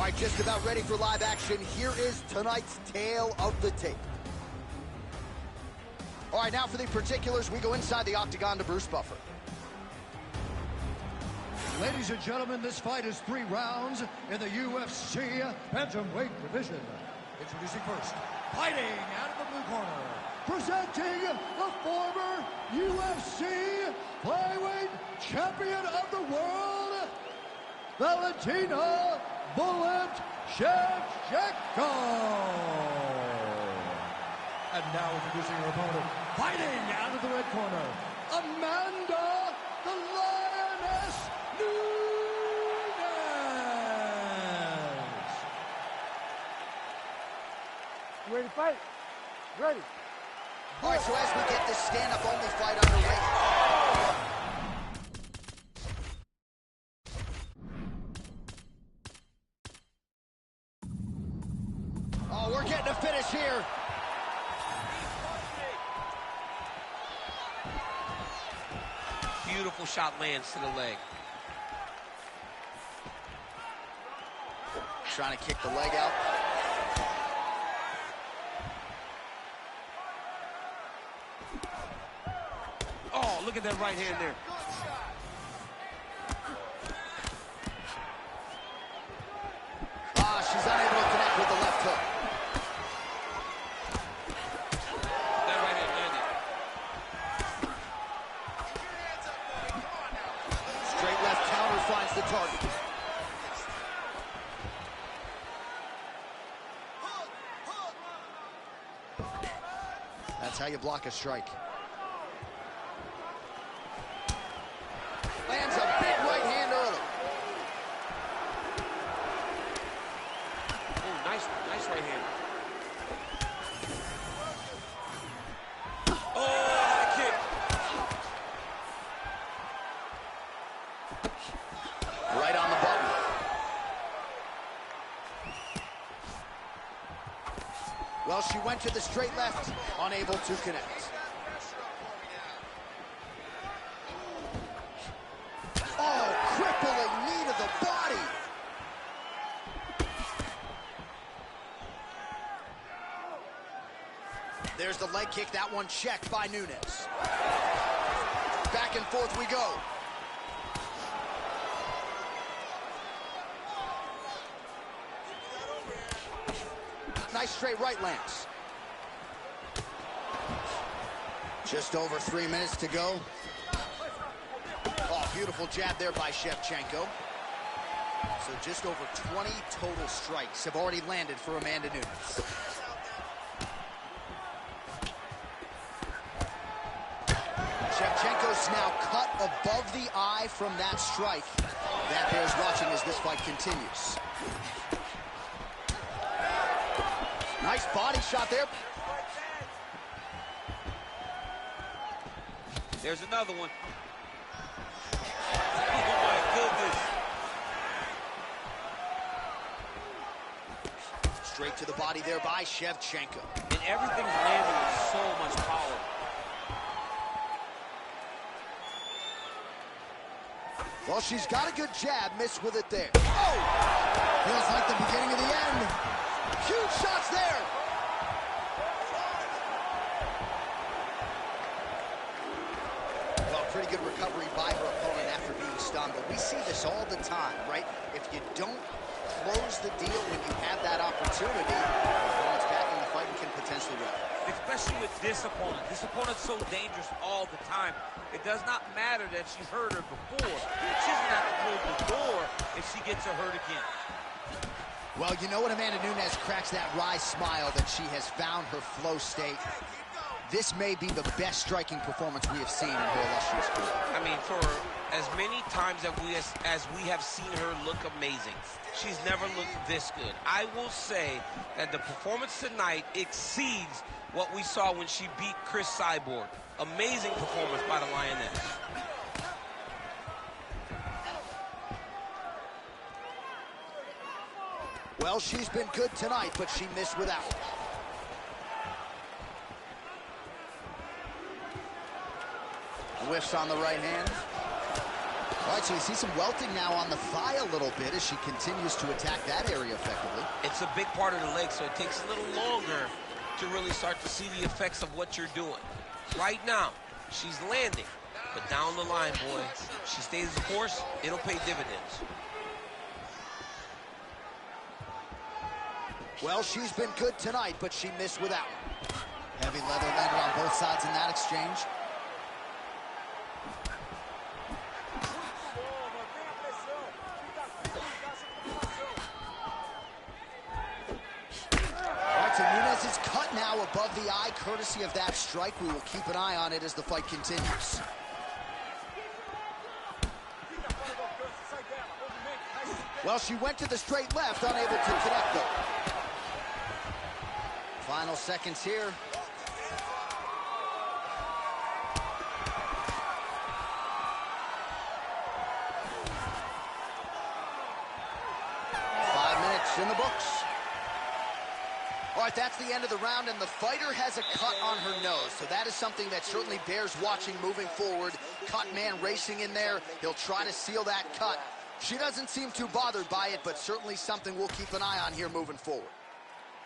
right, just about ready for live action. Here is tonight's tale of the tape. All right, now for the particulars, we go inside the octagon to Bruce Buffer. Ladies and gentlemen, this fight is 3 rounds in the UFC bantamweight division. Introducing first, fighting out of the blue corner, presenting the former UFC flyweight champion of the world, Valentina Villante. And now introducing her opponent, fighting out of the red corner, Amanda the Lioness Nunes. You ready to fight? Ready. All right, so as we get this stand-up only fight underway. Oh, we're getting a finish here. Beautiful shot lands to the leg. Trying to kick the leg out. Oh, look at that right hand there. Ah, she's unable to connect with the left hook. That right hand landed. Straight left counter finds the target. That's how you block a strike. Lands a big right hand early. Oh, nice right hand. Oh, the kick. Right on the button. Well, she went to the straight left, unable to connect. Oh, crippling knee to the body. There's the leg kick, that one checked by Nunes. Back and forth we go. Nice straight right lands. Just over 3 minutes to go. Oh, beautiful jab there by Shevchenko. So just over 20 total strikes have already landed for Amanda Nunes. Shevchenko's now cut above the eye from that strike. That bears watching as this fight continues. Nice body shot there. There's another one. Oh, my goodness. Straight to the body there by Shevchenko. And everything's landing with so much power. Well, she's got a good jab, missed with it there. Oh! Feels like the beginning of the end. Huge shots there. Well, pretty good recovery by her opponent after being stunned, but we see this all the time, right? If you don't close the deal when you have that opportunity, opponent's back in the fight and can potentially win. Especially with this opponent. This opponent's so dangerous all the time. It does not matter that she hurt her before. She's gonna have to close the door if she gets her hurt again. Well, you know when Amanda Nunes cracks that wry smile that she has found her flow state. This may be the best striking performance we have seen in her illustrious career. I mean, for as many times as we have seen her look amazing, she's never looked this good. I will say that the performance tonight exceeds what we saw when she beat Chris Cyborg. Amazing performance by the Lioness. Well, she's been good tonight, but she missed without. Whiffs on the right hand. All right, so you see some welting now on the thigh a little bit as she continues to attack that area effectively. It's a big part of the leg, so it takes a little longer to really start to see the effects of what you're doing. Right now, she's landing, but down the line, boy, she stays the course, it'll pay dividends. Well, she's been good tonight, but she missed with that one. Heavy leather landed on both sides in that exchange. All right, so Nunes is cut now above the eye, courtesy of that strike. We will keep an eye on it as the fight continues. Well, she went to the straight left, unable to connect though. Final seconds here. In the books. All right, that's the end of the round, and the fighter has a cut on her nose, so that is something that certainly bears watching moving forward. Cut man racing in there. He'll try to seal that cut. She doesn't seem too bothered by it, but certainly something we'll keep an eye on here moving forward.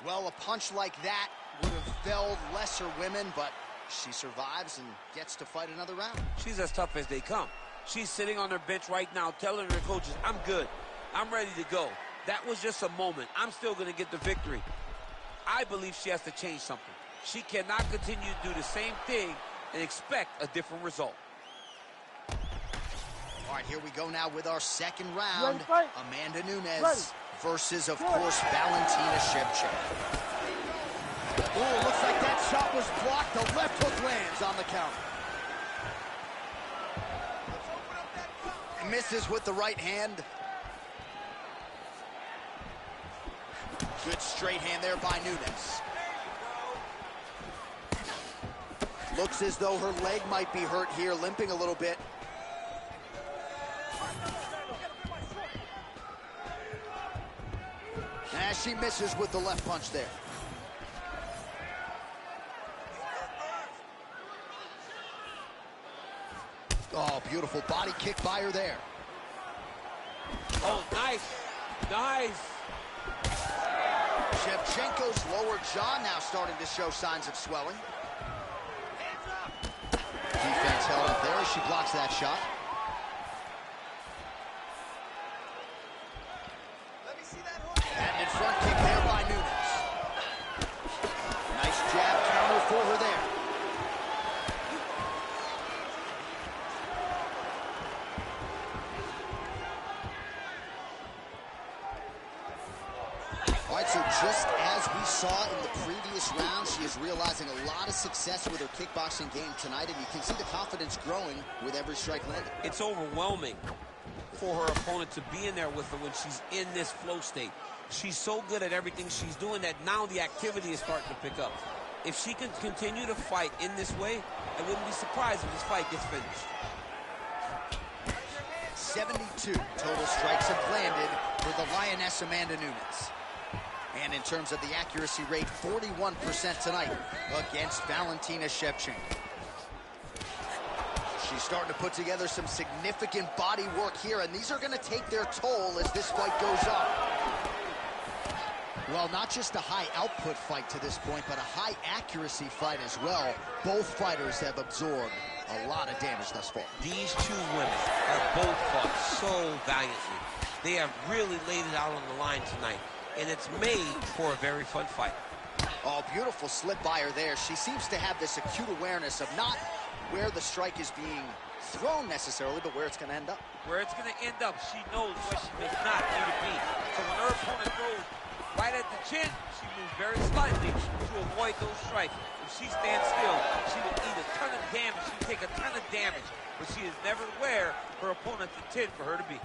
Well, a punch like that would have felled lesser women, but she survives and gets to fight another round. She's as tough as they come. She's sitting on her bench right now telling her coaches, I'm good. I'm ready to go. That was just a moment. I'm still going to get the victory. I believe she has to change something. She cannot continue to do the same thing and expect a different result. All right, here we go now with our second round. Amanda Nunes versus, of course, Valentina Shevchenko. Oh, looks like that shot was blocked. The left hook lands on the counter. Misses with the right hand. Good straight hand there by Nunes. Looks as though her leg might be hurt here, limping a little bit. As she misses with the left punch there. Oh, beautiful body kick by her there. Oh, nice. Nice. Shevchenko's lower jaw now starting to show signs of swelling. Defense held up there as she blocks that shot. Patented front kick there by Nunes. Nice jab counter for her there. All right, so just as we saw in the previous round, she is realizing a lot of success with her kickboxing game tonight, and you can see the confidence growing with every strike landed. It's overwhelming for her opponent to be in there with her when she's in this flow state. She's so good at everything she's doing that now the activity is starting to pick up. If she can continue to fight in this way, I wouldn't be surprised if this fight gets finished. 72 total strikes have landed for the Lioness Amanda Nunes. And in terms of the accuracy rate, 41% tonight against Valentina Shevchenko. She's starting to put together some significant body work here, and these are going to take their toll as this fight goes on. Well, not just a high output fight to this point, but a high accuracy fight as well. Both fighters have absorbed a lot of damage thus far. These two women have both fought so valiantly. They have really laid it out on the line tonight, and it's made for a very fun fight. Oh, beautiful slip by her there. She seems to have this acute awareness of not where the strike is being thrown necessarily, but where it's going to end up. Where it's going to end up, she knows where she does not need to be. So when her opponent throws right at the chin, she moves very slightly to avoid those strikes. If she stands still, she will eat a ton of damage. She will take a ton of damage, but she is never where her opponents intend for her to be.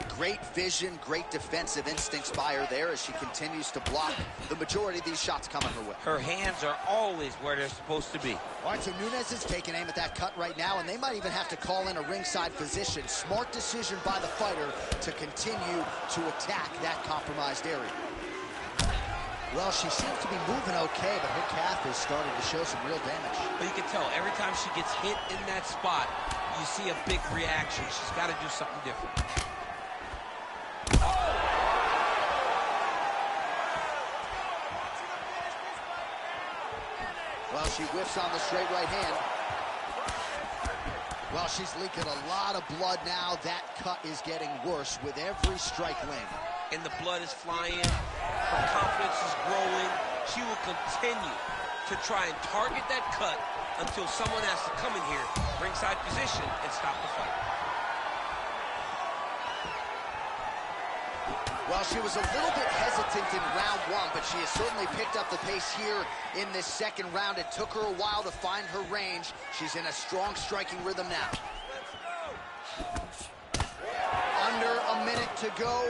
Great vision, great defensive instincts by her there as she continues to block the majority of these shots coming her way. Her hands are always where they're supposed to be. All right, so Nunes is taking aim at that cut right now, and they might even have to call in a ringside physician. Smart decision by the fighter to continue to attack that compromised area. Well, she seems to be moving okay, but her calf is starting to show some real damage. But you can tell every time she gets hit in that spot, you see a big reaction. She's got to do something different. Well, she whiffs on the straight right hand. Well, she's leaking a lot of blood now. That cut is getting worse with every strike landing. And the blood is flying. Her confidence is growing. She will continue to try and target that cut until someone has to come in here, ringside position, and stop the fight. Well, she was a little bit hesitant in round one, but she has certainly picked up the pace here in this second round. It took her a while to find her range. She's in a strong striking rhythm now. Under a minute to go.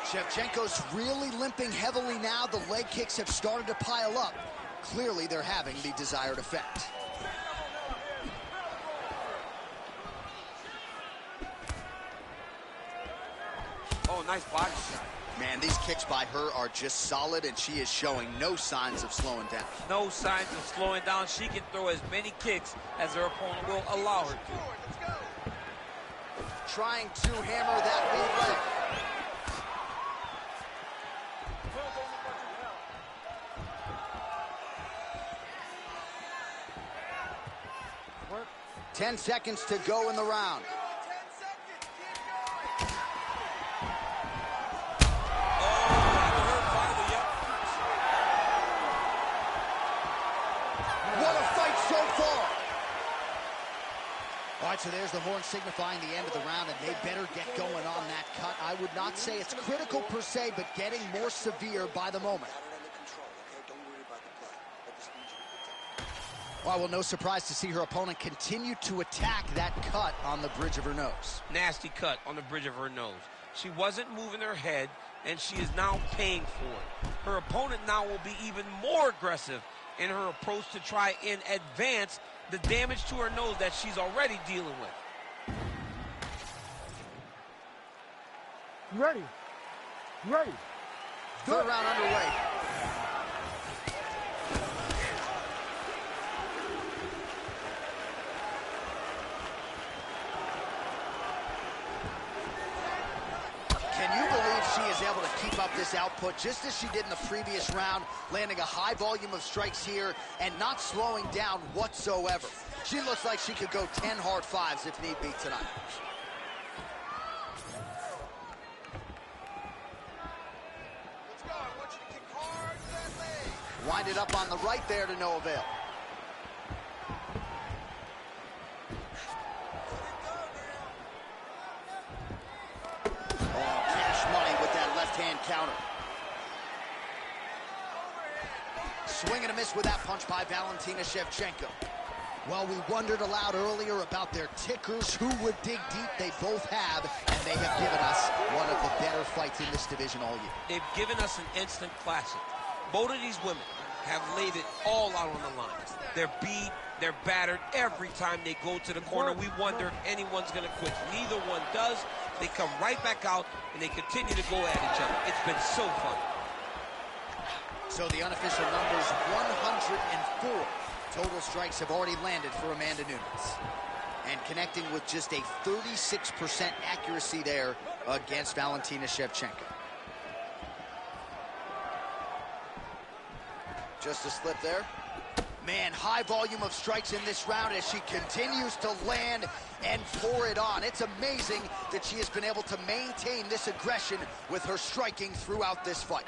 Shevchenko's really limping heavily now. The leg kicks have started to pile up. Clearly, they're having the desired effect. Oh, nice body shot. Man, these kicks by her are just solid, and she is showing no signs of slowing down. No signs of slowing down. She can throw as many kicks as her opponent will allow her to. Trying to hammer that lead leg. 10 seconds to go in the round. What a fight so far. All right, so there's the horn signifying the end of the round, and they better get going on that cut. I would not say it's critical per se, but getting more severe by the moment. Well, no surprise to see her opponent continue to attack that cut on the bridge of her nose. Nasty cut on the bridge of her nose. She wasn't moving her head, and she is now paying for it. Her opponent now will be even more aggressive in her approach to try and advance the damage to her nose that she's already dealing with. You ready? You ready? Third round underway. Can you believe she is able to keep up this output just as she did in the previous round, landing a high volume of strikes here and not slowing down whatsoever? She looks like she could go 10 hard fives if need be tonight. Let's go. I want you to kick hard to that leg. Wind it up on the right there to no avail. Hand counter. Swing and a miss with that punch by Valentina Shevchenko. Well, we wondered aloud earlier about their tickers, who would dig deep. They both have, and they have given us one of the better fights in this division all year. They've given us an instant classic. Both of these women have laid it all out on the line. They're beat, they're battered every time they go to the corner. We wonder if anyone's going to quit. Neither one does. They come right back out, and they continue to go at each other. It's been so fun. So the unofficial numbers, 104 total strikes have already landed for Amanda Nunes. And connecting with just a 36% accuracy there against Valentina Shevchenko. Just a slip there. Man, high volume of strikes in this round as she continues to land and pour it on. It's amazing that she has been able to maintain this aggression with her striking throughout this fight.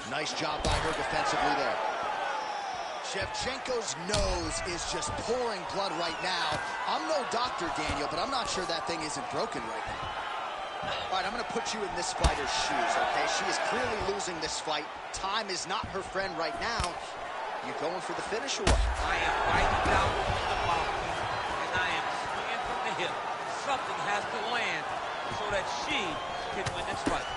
Nice job by her defensively there. Shevchenko's nose is just pouring blood right now. I'm no doctor, Daniel, but I'm not sure that thing isn't broken right now. All right, I'm going to put you in this fighter's shoes, okay? She is clearly losing this fight. Time is not her friend right now. You going for the finish or what? I am biting down on the mouthpiece, and I am swinging from the hip. Something has to land so that she can win this fight.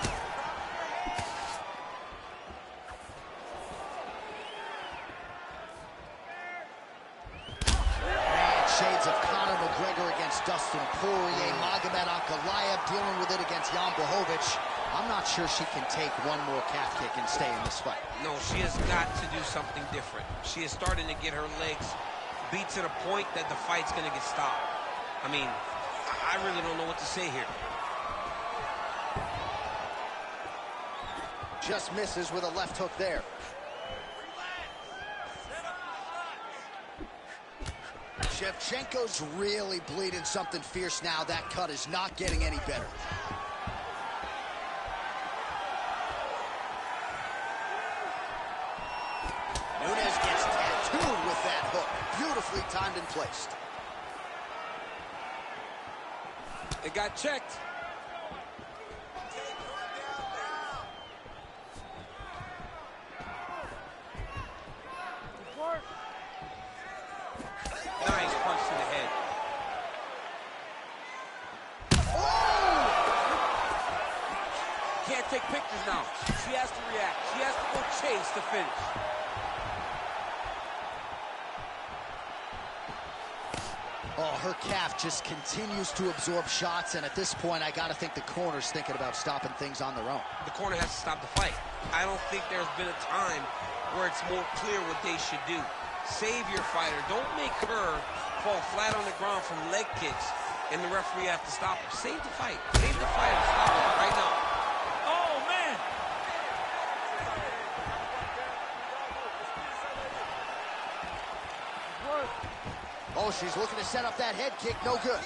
Man, shades of Conor Conor McGregor against Dustin Poirier, Magomed Ankalaev dealing with it against Jan Blachowicz. I'm not sure she can take one more calf kick and stay in this fight. No, she has got to do something different. She is starting to get her legs beat to the point that the fight's going to get stopped. I mean, I really don't know what to say here. Just misses with a left hook there. Shevchenko's really bleeding something fierce now. That cut is not getting any better. Nunes gets tattooed with that hook. Beautifully timed and placed. It got checked. Nice punch to the head. Can't take pictures now. She has to react. She has to go chase the finish. Oh, her calf just continues to absorb shots, and at this point, I gotta think the corner's thinking about stopping things on their own. The corner has to stop the fight. I don't think there's been a time where it's more clear what they should do. Save your fighter. Don't make her fall flat on the ground from leg kicks, and the referee has to stop her. Save the fight. Save the fighter. Stop her right now. Oh, man. Oh, she's looking to set up that head kick. No good.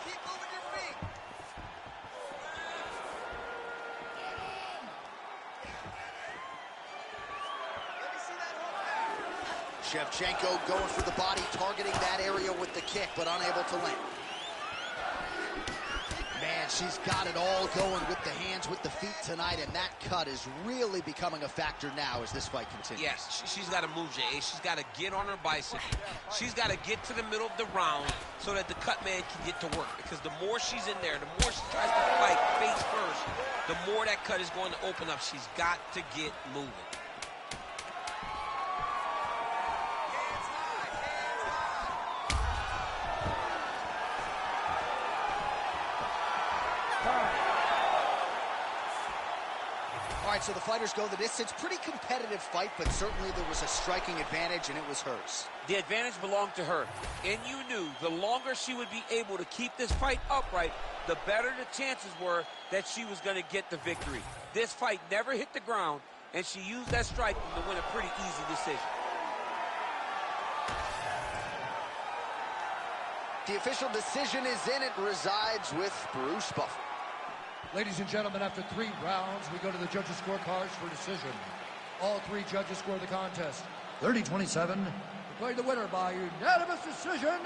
Keep moving your feet. Let me see that hook there. Shevchenko going for the body, targeting that area with the kick, but unable to land. Man, she's got it all going with the hands, with the feet tonight, and that cut is really becoming a factor now as this fight continues. Yes, she's got to move, Jay. She's got to get on her bicycle. She's got to get to the middle of the round so that the cut man can get to work. Because the more she's in there, the more she tries to fight face first, the more that cut is going to open up. She's got to get moving. All right, so the fighters go the distance. Pretty competitive fight, but certainly there was a striking advantage, and it was hers. The advantage belonged to her. And you knew the longer she would be able to keep this fight upright, the better the chances were that she was going to get the victory. This fight never hit the ground, and she used that striking to win a pretty easy decision. The official decision is in. It resides with Bruce Buffer. Ladies and gentlemen, after 3 rounds, we go to the judges' scorecards for decision. All 3 judges score the contest 30-27. Declaring the winner by unanimous decision,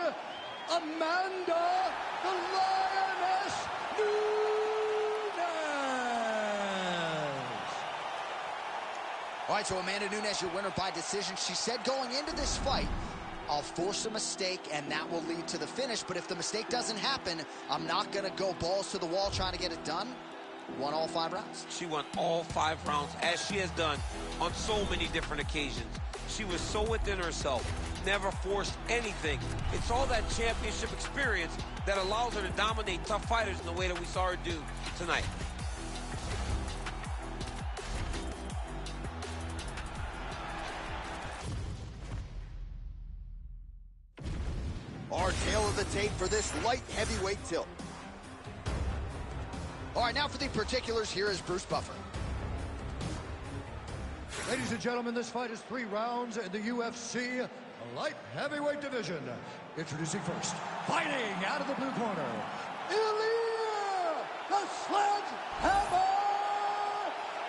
Amanda the Lioness Nunes. All right, so Amanda Nunes, your winner by decision. She said going into this fight, I'll force a mistake, and that will lead to the finish. But if the mistake doesn't happen, I'm not going to go balls to the wall trying to get it done. Won all 5 rounds. She won all 5 rounds, as she has done on so many different occasions. She was so within herself, never forced anything. It's all that championship experience that allows her to dominate tough fighters in the way that we saw her do tonight. Our tail of the tape for this light heavyweight tilt. All right, now for the particulars, here is Bruce Buffer. Ladies and gentlemen, this fight is 3 rounds in the UFC light heavyweight division. Introducing first, fighting out of the blue corner, Ilya the Sledgehammer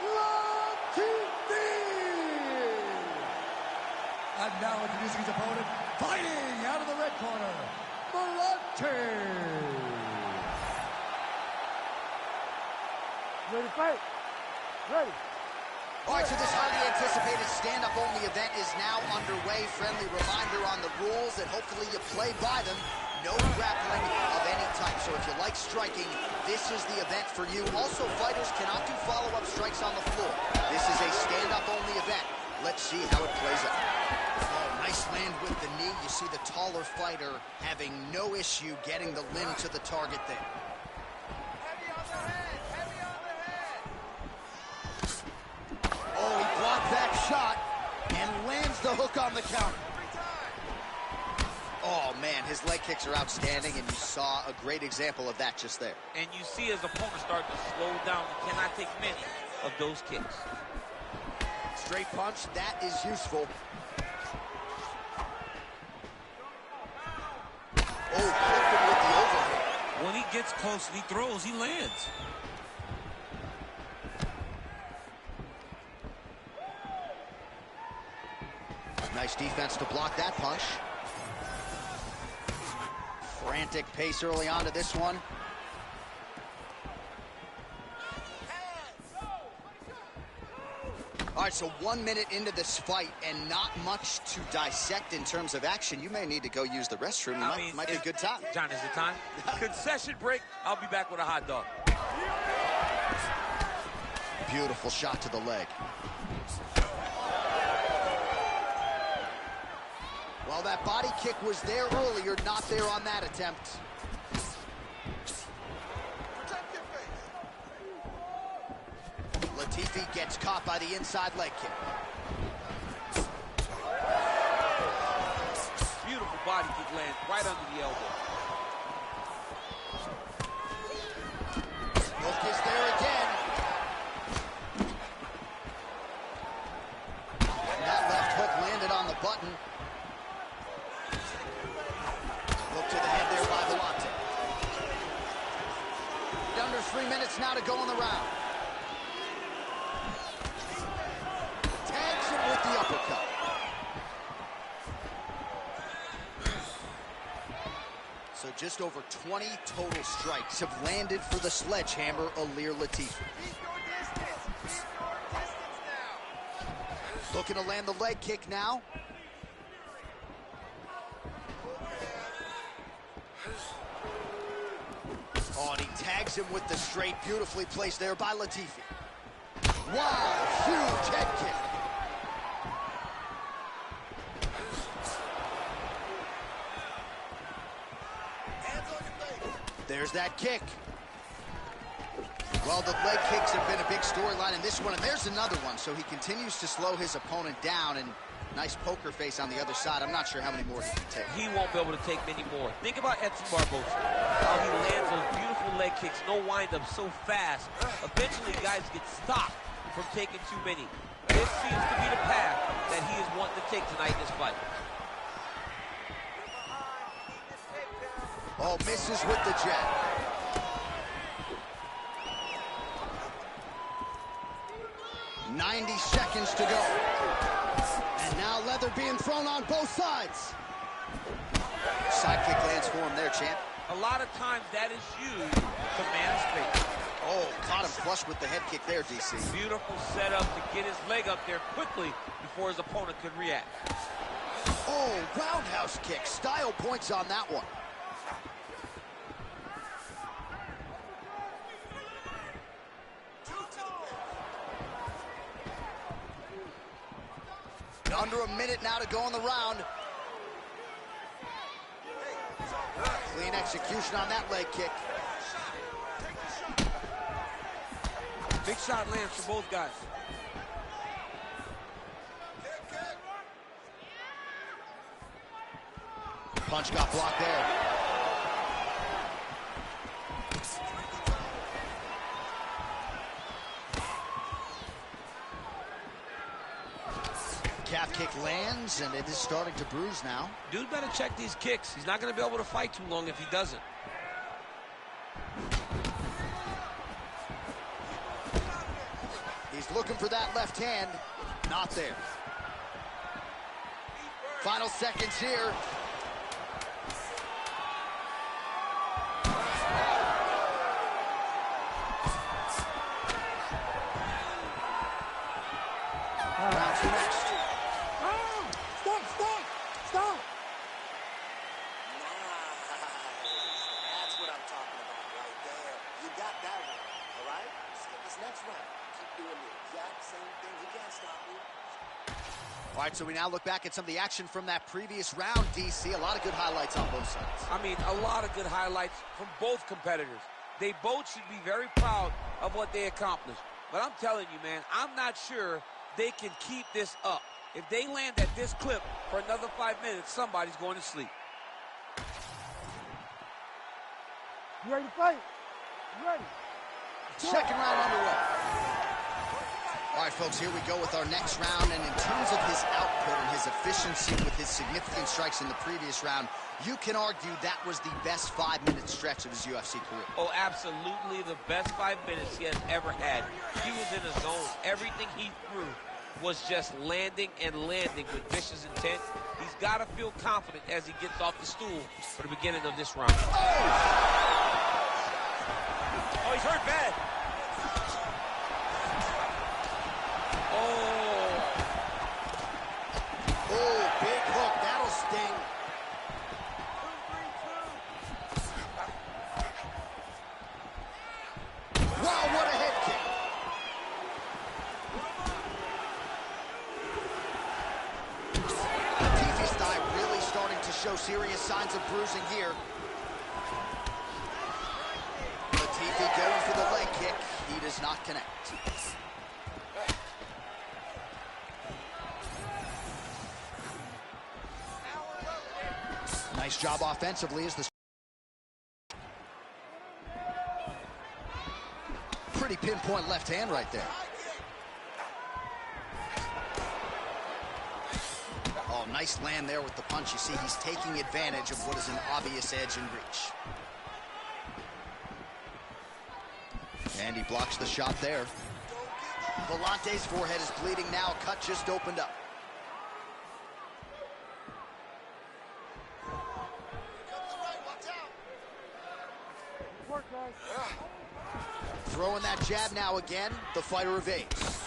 Villante. And now introducing his opponent, fighting out of the red corner, Villante. Ready to fight? Ready. All right, so this highly anticipated stand-up only event is now underway. Friendly reminder on the rules that hopefully you play by them. No grappling of any type. So if you like striking, this is the event for you. Also, fighters cannot do follow-up strikes on the floor. This is a stand-up only event. Let's see how it plays out. Oh, nice Land with the knee. You see the taller fighter having no issue getting the limb to the target there. Heavy on the head. Heavy on the head. Oh, he blocked that shot and lands the hook on the counter. Every time. Oh, man, his leg kicks are outstanding, and you saw a great example of that just there. And you see his opponent start to slow down. He cannot take many of those kicks. Straight punch, that is useful. Oh, clipping with the overhand. When he gets close and he throws, he lands. Nice defense to block that punch. Frantic pace early on to this one. All right, so 1 minute into this fight and not much to dissect in terms of action. You may need to go use the restroom. Might be a good time. John, is it time? Concession break. I'll be back with a hot dog. Beautiful shot to the leg. Well, that body kick was there earlier, not there on that attempt. Protect your face. Latifi gets caught by the inside leg kick. Beautiful body kick lands right under the elbow. Hook is there again. And that left hook landed on the button. Look to the head there by Villante. Under 3 minutes now to go in the round. Tags him with the uppercut. So just over 20 total strikes have landed for the sledgehammer, Ilir Latifi. Keep your distance. Keep your distance now. Looking to land the leg kick now. Oh, and he tags him with the straight, beautifully placed there by Latifi. Wow, huge head kick. Hands on your face. There's that kick. Well, the leg kicks have been a big storyline in this one, and there's another one. So he continues to slow his opponent down, and nice poker face on the other side. I'm not sure how many more he can take. He won't be able to take many more. Think about Edson Barboza. How he lands those beautiful leg kicks, no wind-up, so fast. Eventually, guys get stopped from taking too many. This seems to be the path that he is wanting to take tonight in this fight. Oh, misses with the jab. "90 seconds to go. And now leather being thrown on both sides. Side kick lands for him there, champ. A lot of times that is used to man space. Oh, caught him flush with the head kick there, DC. Beautiful setup to get his leg up there quickly before his opponent could react. Oh, roundhouse kick. Style points on that one. Under a minute now to go in the round. Clean execution on that leg kick. Big shot lands for both guys. Punch got blocked there. Calf kick lands, and it is starting to bruise now. Dude better check these kicks. He's not going to be able to fight too long if he doesn't. He's looking for that left hand. Not there. Final seconds here. Round two next. Stop! That's what I'm talking about right there. You got that one, all right? Skip this next round. Keep doing the exact same thing. He can't stop you. All right, so we now look back at some of the action from that previous round, DC. A lot of good highlights on both sides. I mean, a lot of good highlights from both competitors. They both should be very proud of what they accomplished. But I'm telling you, man, I'm not sure they can keep this up. If they land at this clip for another 5 minutes, somebody's going to sleep. You ready to fight? You ready? Second round underway. All right, folks, here we go with our next round. And in terms of his output and his efficiency with his significant strikes in the previous round, you can argue that was the best 5-minute stretch of his UFC career. Oh, absolutely the best 5 minutes he has ever had. He was in a zone. Everything he threw was just landing and landing with vicious intent. He's got to feel confident as he gets off the stool for the beginning of this round. Oh, he's hurt bad. Oh, big hook. That'll sting. Wow, what a head kick. Latifi's thigh really starting to show serious signs of bruising here. Latifi going for the leg kick. He does not connect. Nice job offensively as the pretty pinpoint left hand right there. Oh, nice land there with the punch. You see, he's taking advantage of what is an obvious edge and reach. And he blocks the shot there. Villante's forehead is bleeding now. Cut just opened up. Work, guys. Throwing that jab now again. The fighter evades.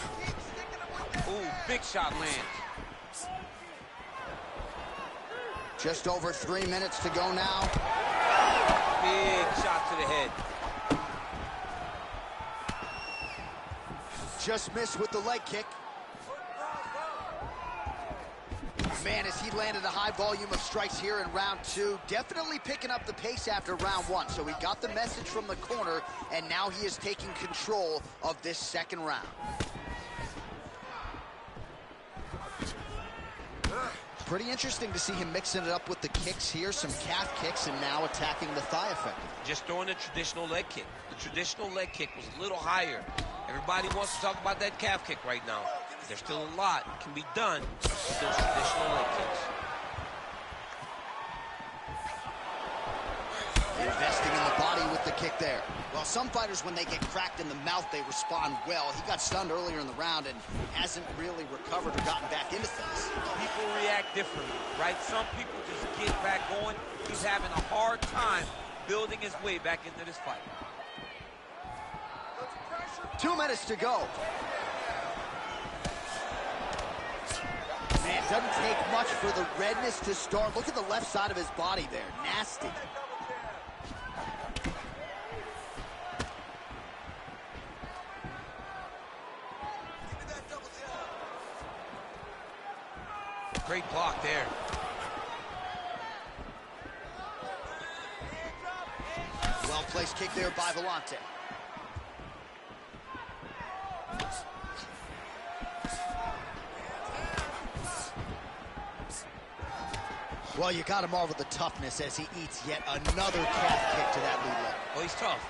Ooh, big shot lands. Just over 3 minutes to go now. Big shot to the head. Just missed with the leg kick. Man, as he landed a high volume of strikes here in round 2, definitely picking up the pace after round 1. So he got the message from the corner, and now he is taking control of this second round. Pretty interesting to see him mixing it up with the kicks here, some calf kicks, and now attacking the thigh effectively. Just throwing a traditional leg kick. The traditional leg kick was a little higher. Everybody wants to talk about that calf kick right now. There's still a lot can be done with those traditional leg kicks. Investing in the body with the kick there. Well, some fighters, when they get cracked in the mouth, they respond well. He got stunned earlier in the round and hasn't really recovered or gotten back into things. People react differently, right? Some people just get back going. He's having a hard time building his way back into this fight. 2 minutes to go. Man, it doesn't take much for the redness to start. Look at the left side of his body there. Nasty. Great block there. Well-placed kick there by Villante. Well, you got to marvel at the toughness as he eats yet another calf kick to that lead leg. Well, he's tough,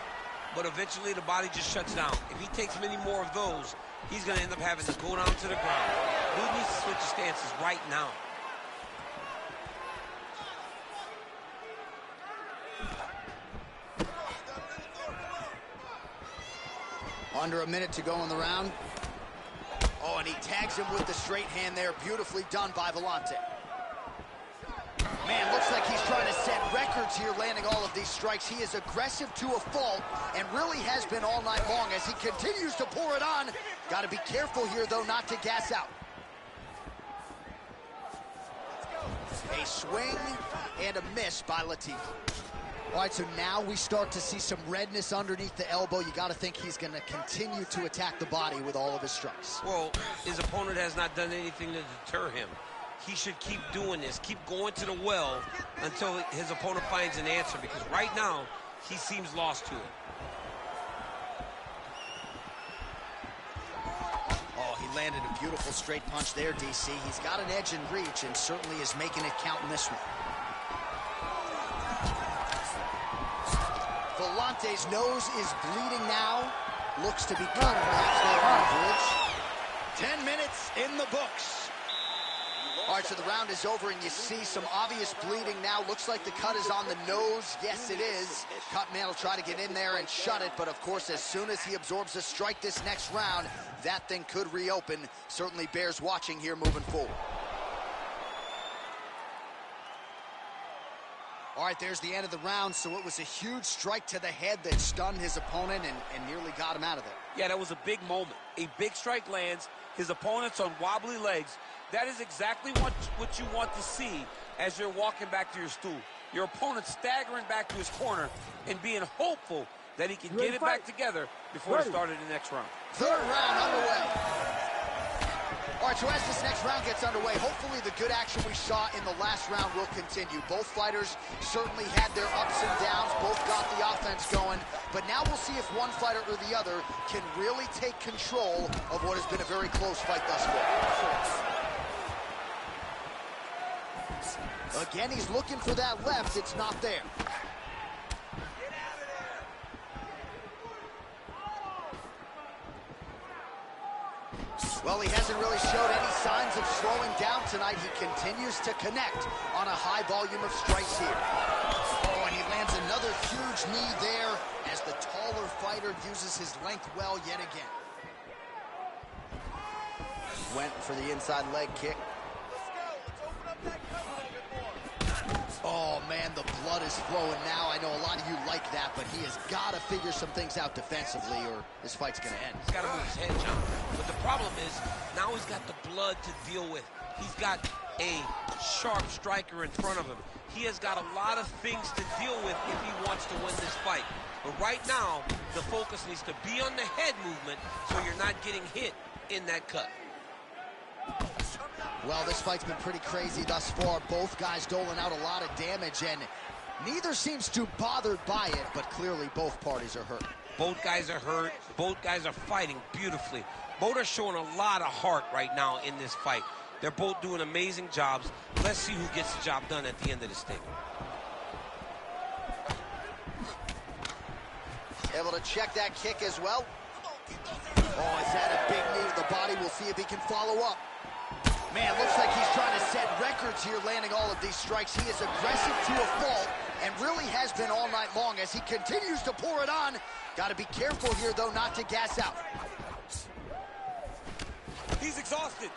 but eventually the body just shuts down. If he takes many more of those, he's going to end up having to go down to the ground. He needs to switch his stances right now. Under a minute to go in the round. Oh, and he tags him with the straight hand there. Beautifully done by Villante. Man, looks like he's trying to set records here, landing all of these strikes. He is aggressive to a fault and really has been all night long as he continues to pour it on. Got to be careful here, though, not to gas out. A swing and a miss by Latifi. All right, so now we start to see some redness underneath the elbow. You got to think he's going to continue to attack the body with all of his strikes. Well, his opponent has not done anything to deter him. He should keep doing this, keep going to the well until his opponent finds an answer, because right now, he seems lost to it. Oh, he landed a beautiful straight punch there, DC. He's got an edge in reach and certainly is making it count in this one. Villante's nose is bleeding now. Looks to be cut perhaps there on the bridge. 10 minutes in the books. All right, so the round is over, and you see some obvious bleeding now. Looks like the cut is on the nose. Yes, it is. Cutman will try to get in there and shut it, but of course, as soon as he absorbs a strike this next round, that thing could reopen. Certainly bears watching here moving forward. All right, there's the end of the round, so it was a huge strike to the head that stunned his opponent and nearly got him out of there. Yeah, that was a big moment. A big strike lands, his opponent's on wobbly legs. That is exactly what you want to see as you're walking back to your stool. Your opponent staggering back to his corner and being hopeful that he can get it back together before the start of the next round. Third round underway. All right, so as this next round gets underway, hopefully the good action we saw in the last round will continue. Both fighters certainly had their ups and downs. Both got the offense going. But now we'll see if one fighter or the other can really take control of what has been a very close fight thus far. Again, he's looking for that left. It's not there. Well, he hasn't really showed any signs of slowing down tonight. He continues to connect on a high volume of strikes here. Oh, and he lands another huge knee there as the taller fighter uses his length well yet again. Went for the inside leg kick. Oh, man, the blood is flowing now. I know a lot of you like that, but he has got to figure some things out defensively or this fight's going to end. He's got to move his head, John. But the problem is, now he's got the blood to deal with. He's got a sharp striker in front of him. He has got a lot of things to deal with if he wants to win this fight. But right now, the focus needs to be on the head movement so you're not getting hit in that cut. Well, this fight's been pretty crazy thus far. Both guys doling out a lot of damage, and neither seems too bothered by it, but clearly both parties are hurt. Both guys are hurt. Both guys are fighting beautifully. Both are showing a lot of heart right now in this fight. They're both doing amazing jobs. Let's see who gets the job done at the end of this thing. Able to check that kick as well. Oh, he's had a big knee to the body. We'll see if he can follow up. Man, looks like he's trying to set records here, landing all of these strikes. He is aggressive to a fault and really has been all night long as he continues to pour it on. Got to be careful here, though, not to gas out. He's exhausted.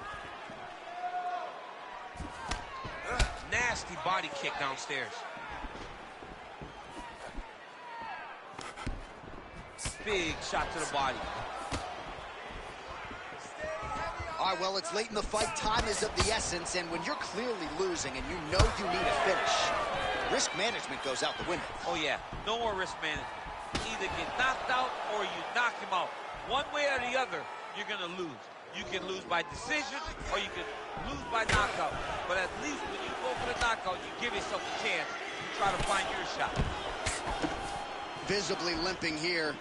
Nasty body kick downstairs. Big shot to the body. All right, well, it's late in the fight. Time is of the essence, and when you're clearly losing and you know you need a finish, risk management goes out the window. Oh, yeah. No more risk management. Either get knocked out or you knock him out. One way or the other, you're going to lose. You can lose by decision or you can lose by knockout. But at least when you go for the knockout, you give yourself a chance to try to find your shot. Visibly limping here.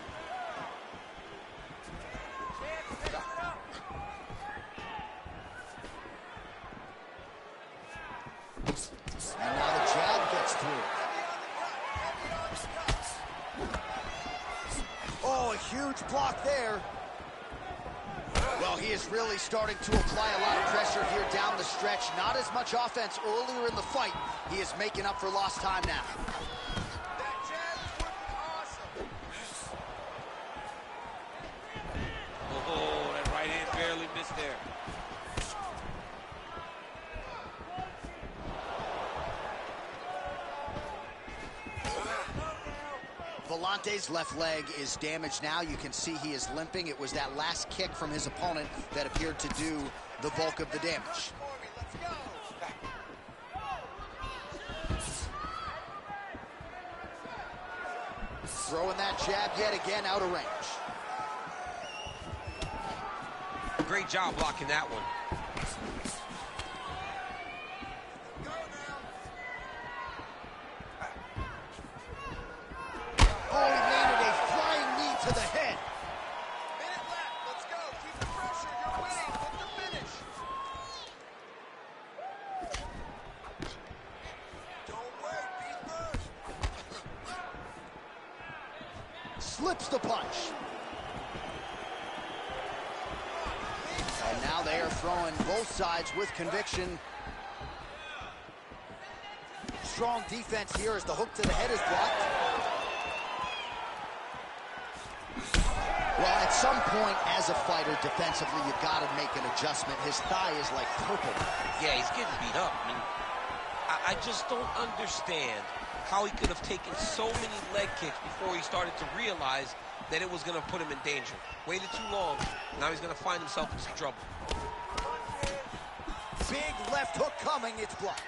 And now the jab gets through. Oh, a huge block there. Well, he is really starting to apply a lot of pressure here down the stretch. Not as much offense earlier in the fight. He is making up for lost time now. Oh, that right hand barely missed there. Villante's left leg is damaged now. You can see he is limping. It was that last kick from his opponent that appeared to do the bulk of the damage. Throwing that jab yet again out of range. Great job blocking that one. Oh, he landed a flying knee to the head. Minute left. Let's go. Keep the pressure. You're winning. Look to finish. Don't wait. Be first. Slips the punch. And now they are throwing both sides with conviction. Strong defense here as the hook to the head is blocked. Well, at some point as a fighter defensively, you've got to make an adjustment. His thigh is like purple. Yeah, he's getting beat up. I mean, I just don't understand how he could have taken so many leg kicks before he started to realize that it was going to put him in danger. Waited too long. Now he's going to find himself in some trouble. Big left hook coming. It's blocked.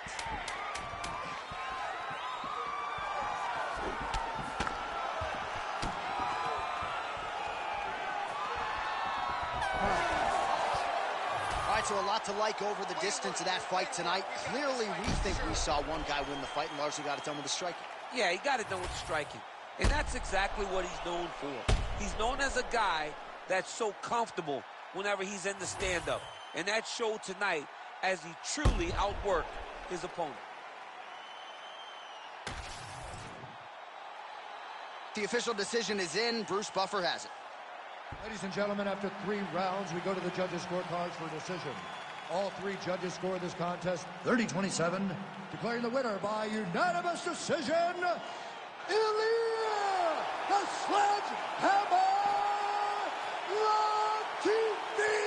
All right, so a lot to like over the distance of that fight tonight. Clearly, we think we saw one guy win the fight and largely got it done with the striking. Yeah, he got it done with the striking. And that's exactly what he's known for. He's known as a guy that's so comfortable whenever he's in the stand-up. And that showed tonight as he truly outworked his opponent. The official decision is in. Bruce Buffer has it. Ladies and gentlemen, after 3 rounds, we go to the judges' scorecards for a decision. All 3 judges scored this contest 30-27, declaring the winner by unanimous decision, Ilya the Sledgehammer Latifi!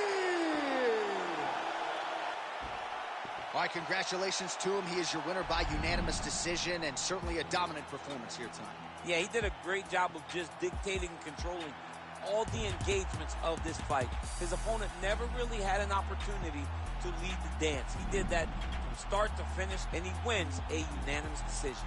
All right, congratulations to him. He is your winner by unanimous decision and certainly a dominant performance here tonight. Yeah, he did a great job of just dictating and controlling all the engagements of this fight. His opponent never really had an opportunity to lead the dance. He did that from start to finish, and he wins a unanimous decision.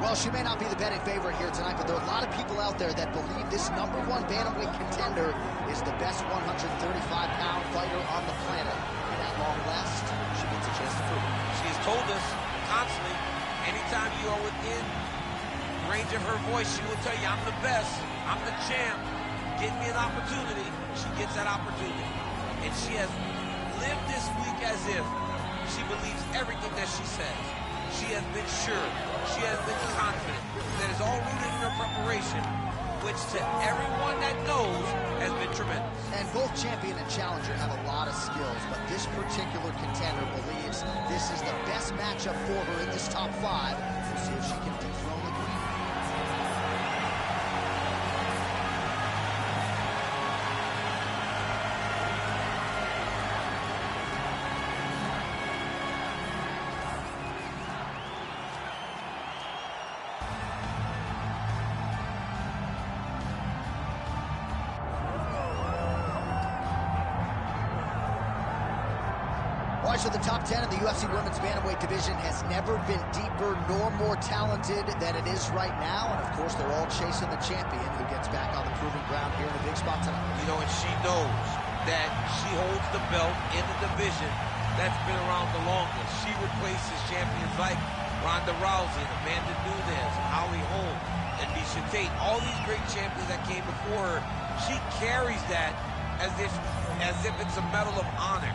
Well, she may not be the betting favorite here tonight, but there are a lot of people out there that believe this #1 bantamweight contender is the best 135-pound fighter on the planet. And at long last, she gets a chance to prove it. She's told us constantly, anytime you are within range of her voice, she will tell you, I'm the best, I'm the champ, give me an opportunity. She gets that opportunity. And she has lived this week as if she believes everything that she says. She has been sure, she has been confident. That is all rooted in her preparation, which to everyone that knows has been tremendous. And both champion and challenger have a lot of skills, but this particular contender believes this is the best matchup for her in this top 5. We'll see if she can dethrone the queen. So the top 10 of the UFC Women's Bantamweight division has never been deeper nor more talented than it is right now. And, of course, they're all chasing the champion who gets back on the proving ground here in the big spot tonight. You know, and she knows that she holds the belt in the division that's been around the longest. She replaces champions like Ronda Rousey, Amanda Nunes, Holly Holm, and Miesha Tate. All these great champions that came before her, she carries that as if it's a medal of honor.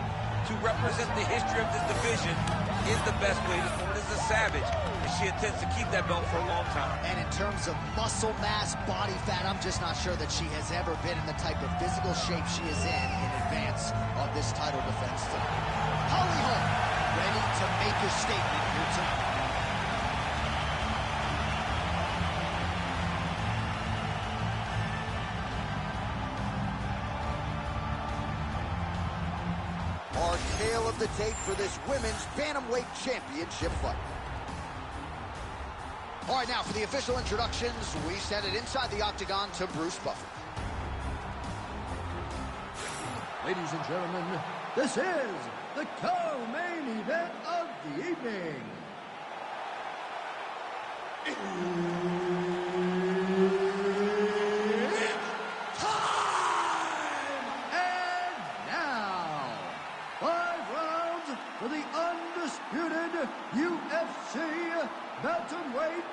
To represent the history of this division is the best way to do it. Is a savage, and she intends to keep that belt for a long time. And in terms of muscle mass, body fat, I'm just not sure that she has ever been in the type of physical shape she is in advance of this title defense tonight. Holly Holm, ready to make a statement here tonight. Our tale of the tape for this women's bantamweight championship fight. All right, now for the official introductions, we send it inside the octagon to Bruce Buffer. Ladies and gentlemen, this is the co-main event of the evening. It's time! And now, 5 rounds for the undisputed UFC Bantamweight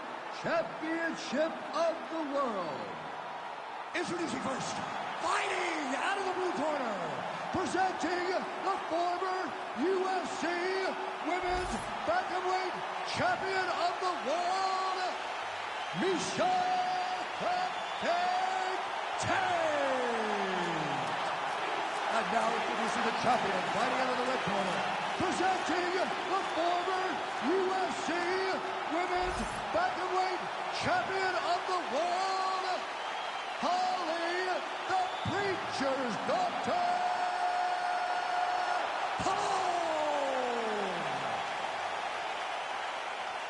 Championship of the world. Introducing first, fighting out of the blue corner, presenting the former UFC Women's Bantamweight Champion of the world, Miesha Tate. And now introducing the champion, fighting out of the red corner, presenting the former UFC Women's Bantamweight Champion of the world, Holly the Preacher's Daughter Holm.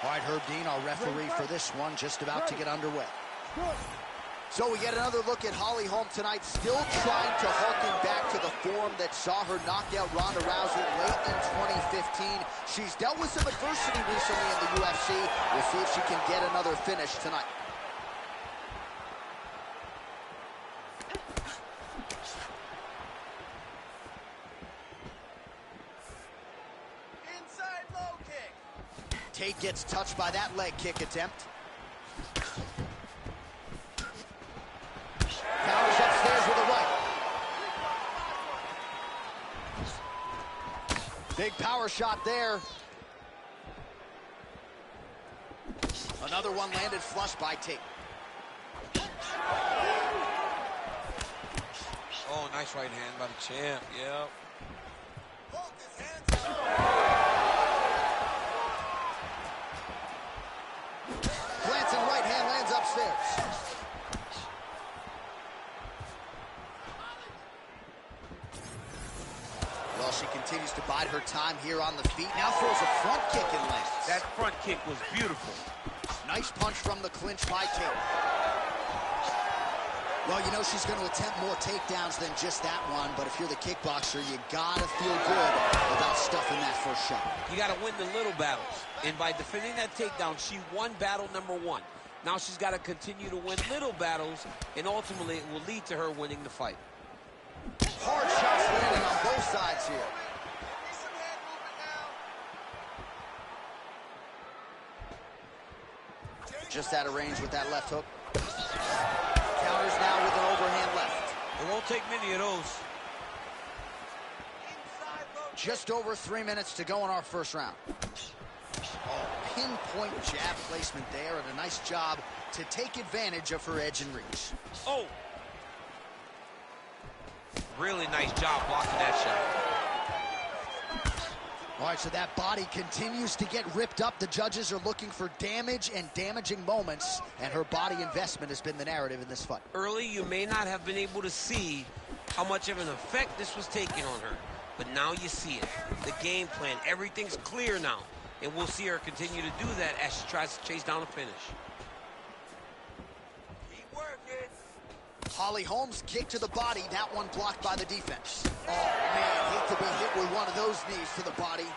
All right, Herb Dean, our referee for this one, just about to get underway. So we get another look at Holly Holm tonight, still trying to harken back to the form that saw her knock out Ronda Rousey late in 2015. She's dealt with some adversity recently in the UFC. We'll see if she can get another finish tonight. Inside low kick. Tate gets touched by that leg kick attempt. Counters upstairs with a right. Big power shot there. Another one landed flush by Tate. Oh, nice right hand by the champ. Yep. Hold his hands up. Glancing right hand lands upstairs. Well, she continues to bide her time here on the feet. Now throws a front kick and lands. That front kick was beautiful. Nice punch from the clinch by Tate. Well, you know she's going to attempt more takedowns than just that one, but if you're the kickboxer, you gotta feel good about stuffing that first shot. You gotta win the little battles. And by defending that takedown, she won battle number 1. Now she's got to continue to win little battles, and ultimately it will lead to her winning the fight. Hard shots landing on both sides here. Need some hand movement now. Just out of range with that left hook. Counters now with an overhand left. It won't take many of those. Inside low kick. Just over 3 minutes to go in our first round. Oh, pinpoint jab placement there, and a nice job to take advantage of her edge and reach. Oh! Really nice job blocking that shot. All right, so that body continues to get ripped up. The judges are looking for damage and damaging moments, and her body investment has been the narrative in this fight. Early, you may not have been able to see how much of an effect this was taking on her, but now you see it. The game plan, everything's clear now, and we'll see her continue to do that as she tries to chase down a finish. Keep working. Holly Holm's kick to the body, that one blocked by the defense. Oh, man, hate to be hit with one of those knees to the body.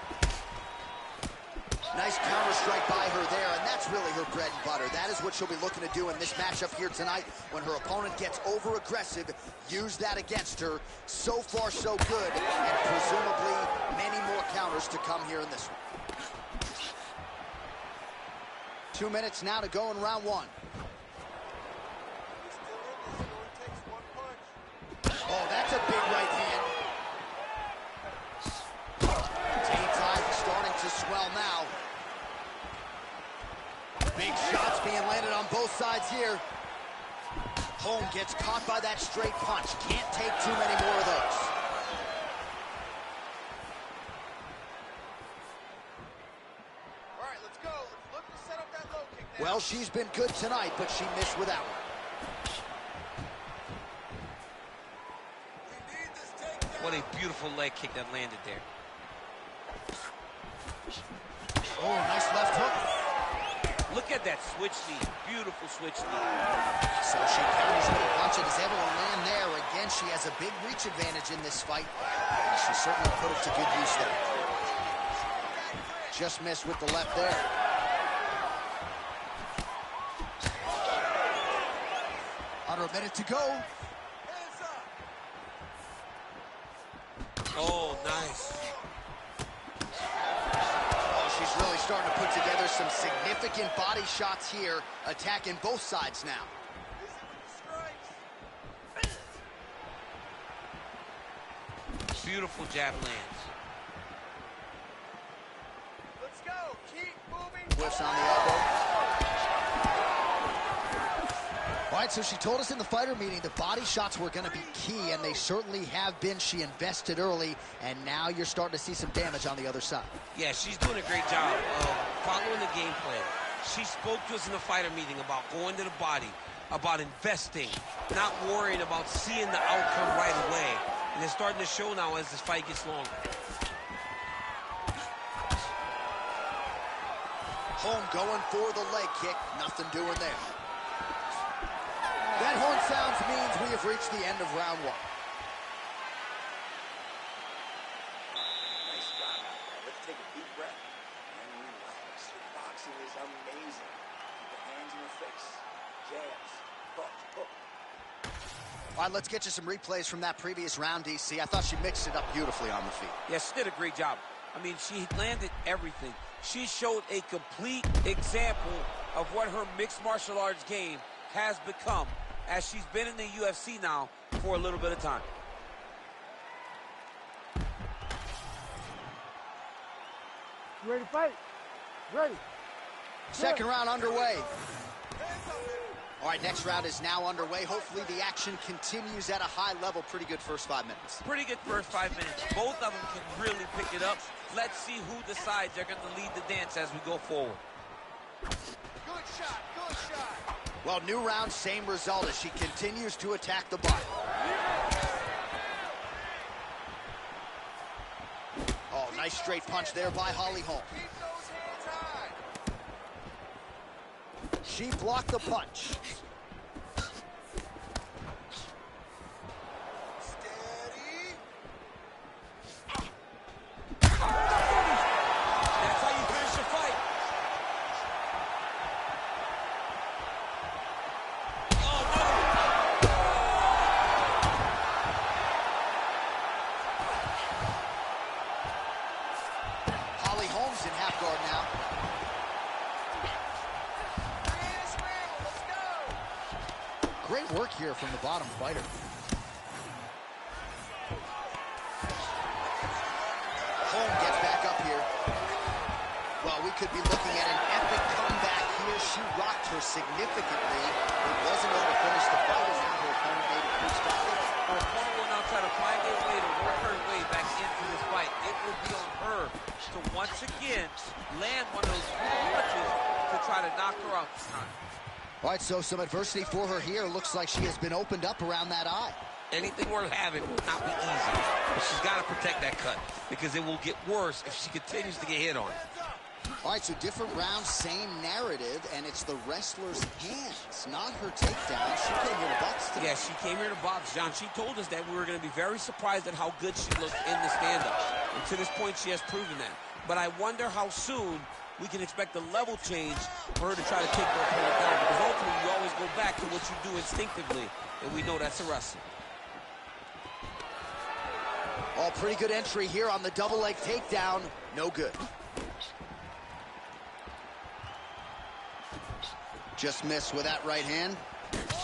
Nice counter strike by her there, and that's really her bread and butter. That is what she'll be looking to do in this matchup here tonight. When her opponent gets over-aggressive, use that against her. So far, so good, and presumably many more counters to come here in this one. 2 minutes now to go in round one. Oh, that's a big right hand. Tide is starting to swell now. Big shots being landed on both sides here. Holm gets caught by that straight punch. Can't take too many more of those. All right, let's go. Let's look to set up that low kick now. Well, she's been good tonight, but she missed with that one. We need this takedown. What a beautiful leg kick that landed there. Oh, nice left hook. Look at that switch knee. Beautiful switch knee. So she counters with a punch and is able to land there. Again, she has a big reach advantage in this fight. And she certainly put it to good use there. Just missed with the left there. Under a minute to go. Hands up. Oh, nice. She's really starting to put together some significant body shots here, attacking both sides now. Beautiful jab lands. Let's go. Keep moving. Whiffs on the elbow. All right, so she told us in the fighter meeting the body shots were going to be key, and they certainly have been. She invested early, and now you're starting to see some damage on the other side. Yeah, she's doing a great job of following the game plan. She spoke to us in the fighter meeting about going to the body, about investing, not worrying about seeing the outcome right away. And it's starting to show now as this fight gets longer. Holm going for the leg kick. Nothing doing there. That horn sounds means we have reached the end of round one. Nice job out there. Let's take a deep breath and relax. Boxing is amazing. Keep your hands in your face. Jabs, hooks, hook. All right, let's get you some replays from that previous round, DC. I thought she mixed it up beautifully on the feet. Yeah, she did a great job. I mean, she landed everything. She showed a complete example of what her mixed martial arts game has become, as she's been in the UFC now for a little bit of time. You ready to fight? Ready. Second round underway. All right, next round is now underway. Hopefully the action continues at a high level. Pretty good first 5 minutes. Pretty good first 5 minutes. Both of them can really pick it up. Let's see who decides they're going to lead the dance as we go forward. Good shot. Good shot. Well, new round, same result as she continues to attack the body. Oh, nice straight punch there by Holly Holm. Keep those hands high. She blocked the punch. Steady. That's how you finish a fight. Oh, no. Holly Holm's in half guard now. Yes, ma'am. Let's go. Great work here from the bottom fighter. Holm gets back up here. Well, we could be looking at an epic comeback here. She rocked her significantly. It wasn't able to finish the fight, and now her opponent made it pretty stop. Her opponent will now try to find a way to work her way back into this fight. It will be on her to once again land one of those punches to try to knock her out this time. All right, so some adversity for her here. Looks like she has been opened up around that eye. Anything worth having will not be easy. But she's got to protect that cut because it will get worse if she continues to get hit on. All right, so different rounds, same narrative, and it's the wrestler's hands, not her takedown. She came here to box today. Yeah, she came here to box, John. She told us that we were going to be very surprised at how good she looked in the stand-up. And to this point, she has proven that. But I wonder how soon we can expect a level change for her to try to take her opponent down. Because ultimately, you always go back to what you do instinctively, and we know that's a wrestle. Oh, pretty good entry here on the double leg takedown. No good. Just missed with that right hand.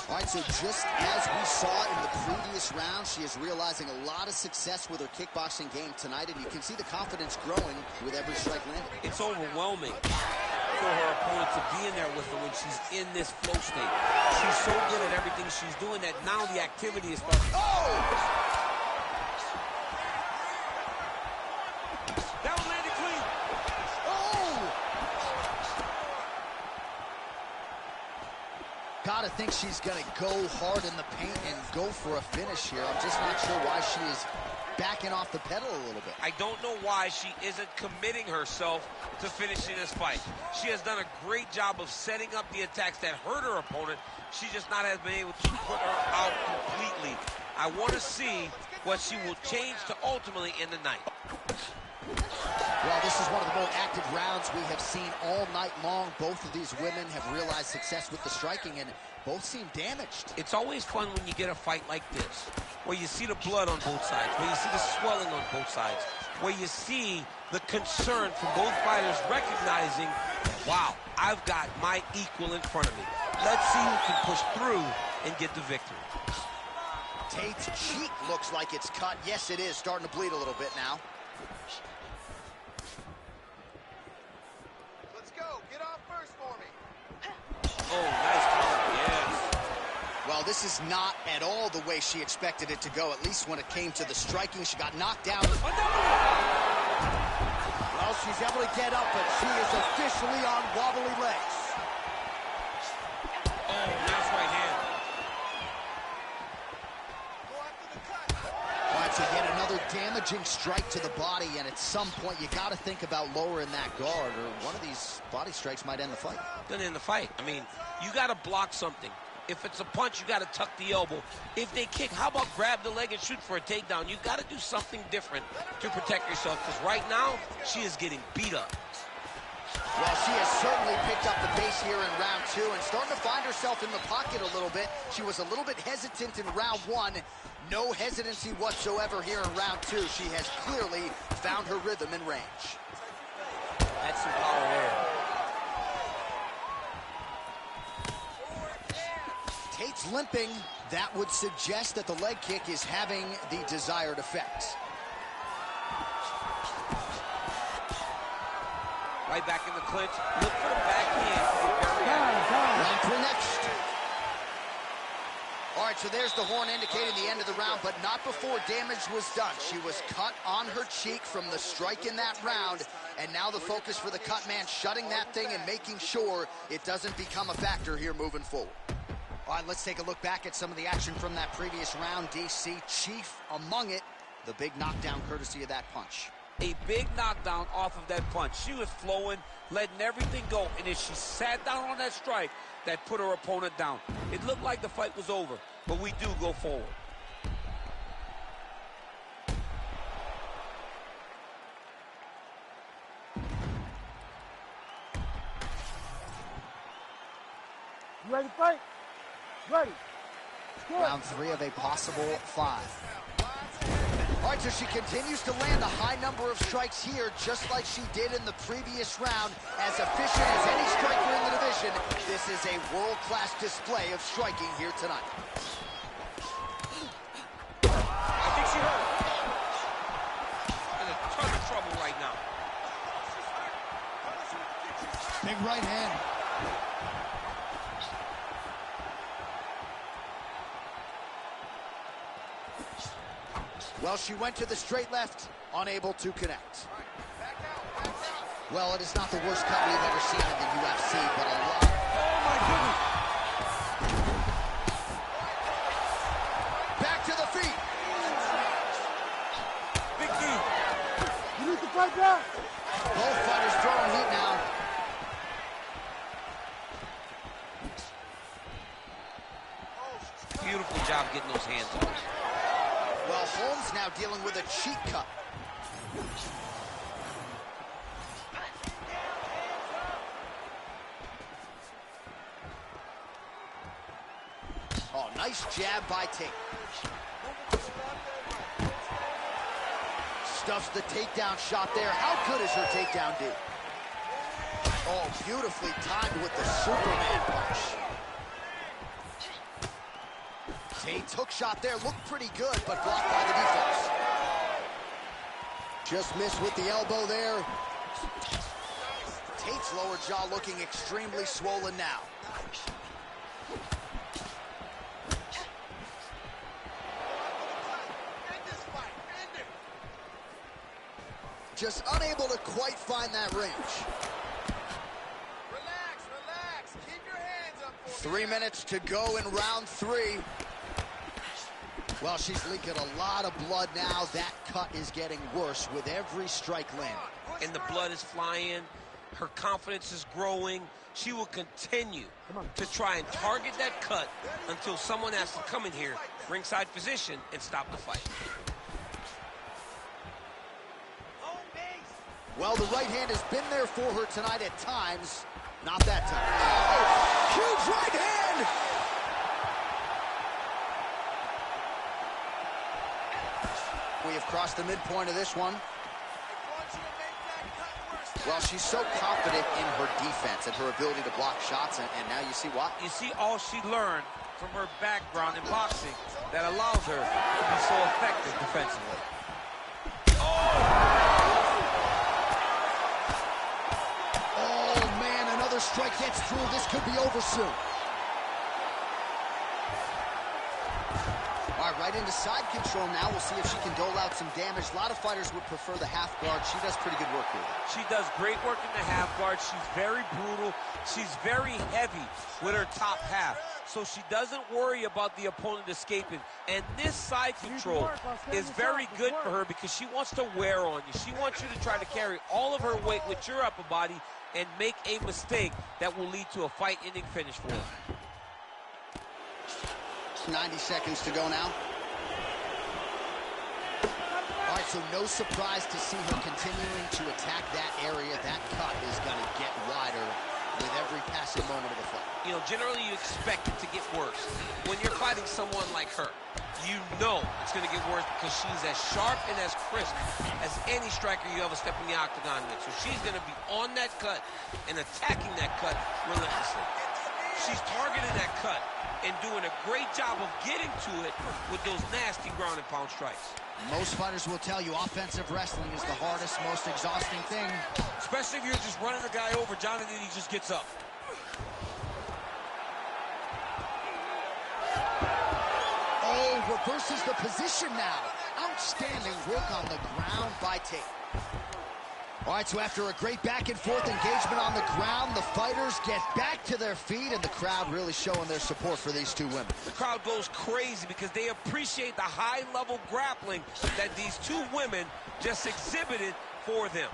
All right, so just as we saw in the previous round, she is realizing a lot of success with her kickboxing game tonight, and you can see the confidence growing with every strike landed. It's overwhelming for her opponent to be in there with her when she's in this flow state. She's so good at everything she's doing that now the activity is starting. Oh! That one landed clean. Oh! Gotta think she's gonna go hard in the paint and go for a finish here. I'm just not sure why she is backing off the pedal a little bit. I don't know why she isn't committing herself to finishing this fight. She has done a great job of setting up the attacks that hurt her opponent. She just not has been able to put her out completely. I want to see what she will change to ultimately end the night. Well, this is one of the most active rounds we have seen all night long. Both of these women have realized success with the striking, and both seem damaged. It's always fun when you get a fight like this, where you see the blood on both sides, where you see the swelling on both sides, where you see the concern from both fighters recognizing, wow, I've got my equal in front of me. Let's see who can push through and get the victory. Tate's cheek looks like it's cut. Yes, it is. Starting to bleed a little bit now. Let's go. Get off first for me. Oh, nice counter, yes. Well, this is not at all the way she expected it to go, at least when it came to the striking. She got knocked down. Well, she's able to get up, but she is officially on wobbly legs. Oh, nice right hand. Go after the cut. All right, so yet another damaging strike to the body, and at some point you got to think about lowering that guard, or one of these body strikes might end the fight. Then in the fight, I mean, you got to block something. If it's a punch, you got to tuck the elbow. If they kick, how about grab the leg and shoot for a takedown? You got to do something different to protect yourself, because right now, she is getting beat up. Well, she has certainly picked up the pace here in round two and starting to find herself in the pocket a little bit. She was a little bit hesitant in round one. No hesitancy whatsoever here in round two. She has clearly found her rhythm and range. That's some power there. Tate's limping. That would suggest that the leg kick is having the desired effect. Right back in the clinch. Look for the backhand. Round three next. All right, so there's the horn indicating the end of the round, but not before damage was done. She was cut on her cheek from the strike in that round, and now the focus for the cut man, shutting that thing and making sure it doesn't become a factor here moving forward. All right, let's take a look back at some of the action from that previous round. DC, chief among it, the big knockdown courtesy of that punch. A big knockdown off of that punch. She was flowing, letting everything go, and if she sat down on that strike, that put her opponent down. It looked like the fight was over, but we do go forward. You ready to fight? Ready. Round three of a possible 5. All right, so she continues to land a high number of strikes here, just like she did in the previous round. As efficient as any striker in the division, this is a world-class display of striking here tonight. I think she hurt. In a ton of trouble right now. Big right hand. Well, she went to the straight left, unable to connect. Well, it is not the worst cut we've ever seen in the UFC, but a lot. Oh, my goodness. Back to the feet. Big knee. You need to fight back. Both fighters throwing heat now. Beautiful job getting those hands off. Well, Holmes now dealing with a cheek cut. Nice jab by Tate. Stuffs the takedown shot there. How good is her takedown, D? Oh, beautifully timed with the Superman punch. Tate's hook shot there looked pretty good, but blocked by the defense. Just missed with the elbow there. Tate's lower jaw looking extremely swollen now. Just unable to quite find that range. Relax. Keep your hands up. 3 minutes to go in round 3. Well, she's leaking a lot of blood now. That cut is getting worse with every strike landing. And the blood is flying. Her confidence is growing. She will continue to try and target that cut until someone has to come in here, ringside position, and stop the fight. Well, the right hand has been there for her tonight at times. Not that time. Oh, huge right hand! We have crossed the midpoint of this one. Well, she's so confident in her defense and her ability to block shots, and now you see why. You see all she learned from her background in boxing that allows her to be so effective defensively. Strike gets through. This could be over soon. All right, right into side control now. We'll see if she can dole out some damage. A lot of fighters would prefer the half guard. She does pretty good work here. She does great work in the half guard. She's very brutal. She's very heavy with her top half. So she doesn't worry about the opponent escaping. And this side control is very good for her because she wants to wear on you. She wants you to try to carry all of her weight with your upper body and make a mistake that will lead to a fight-ending finish for her. 90 seconds to go now. All right, so no surprise to see her continuing to attack that area. That cut is going to get wider with every passing moment of the fight. You know, generally you expect it to get worse. When you're fighting someone like her, you know it's going to get worse because she's as sharp and as crisp as any striker you ever step in the octagon with. So she's going to be on that cut and attacking that cut relentlessly. She's targeting that cut and doing a great job of getting to it with those nasty ground and pound strikes. Most fighters will tell you offensive wrestling is the hardest, most exhausting thing. Especially if you're just running a guy over, John, and then he just gets up. Oh, reverses the position now. Outstanding work on the ground by Tate. All right, so after a great back-and-forth engagement on the ground, the fighters get back to their feet, and the crowd really showing their support for these two women. The crowd goes crazy because they appreciate the high-level grappling that these two women just exhibited for them.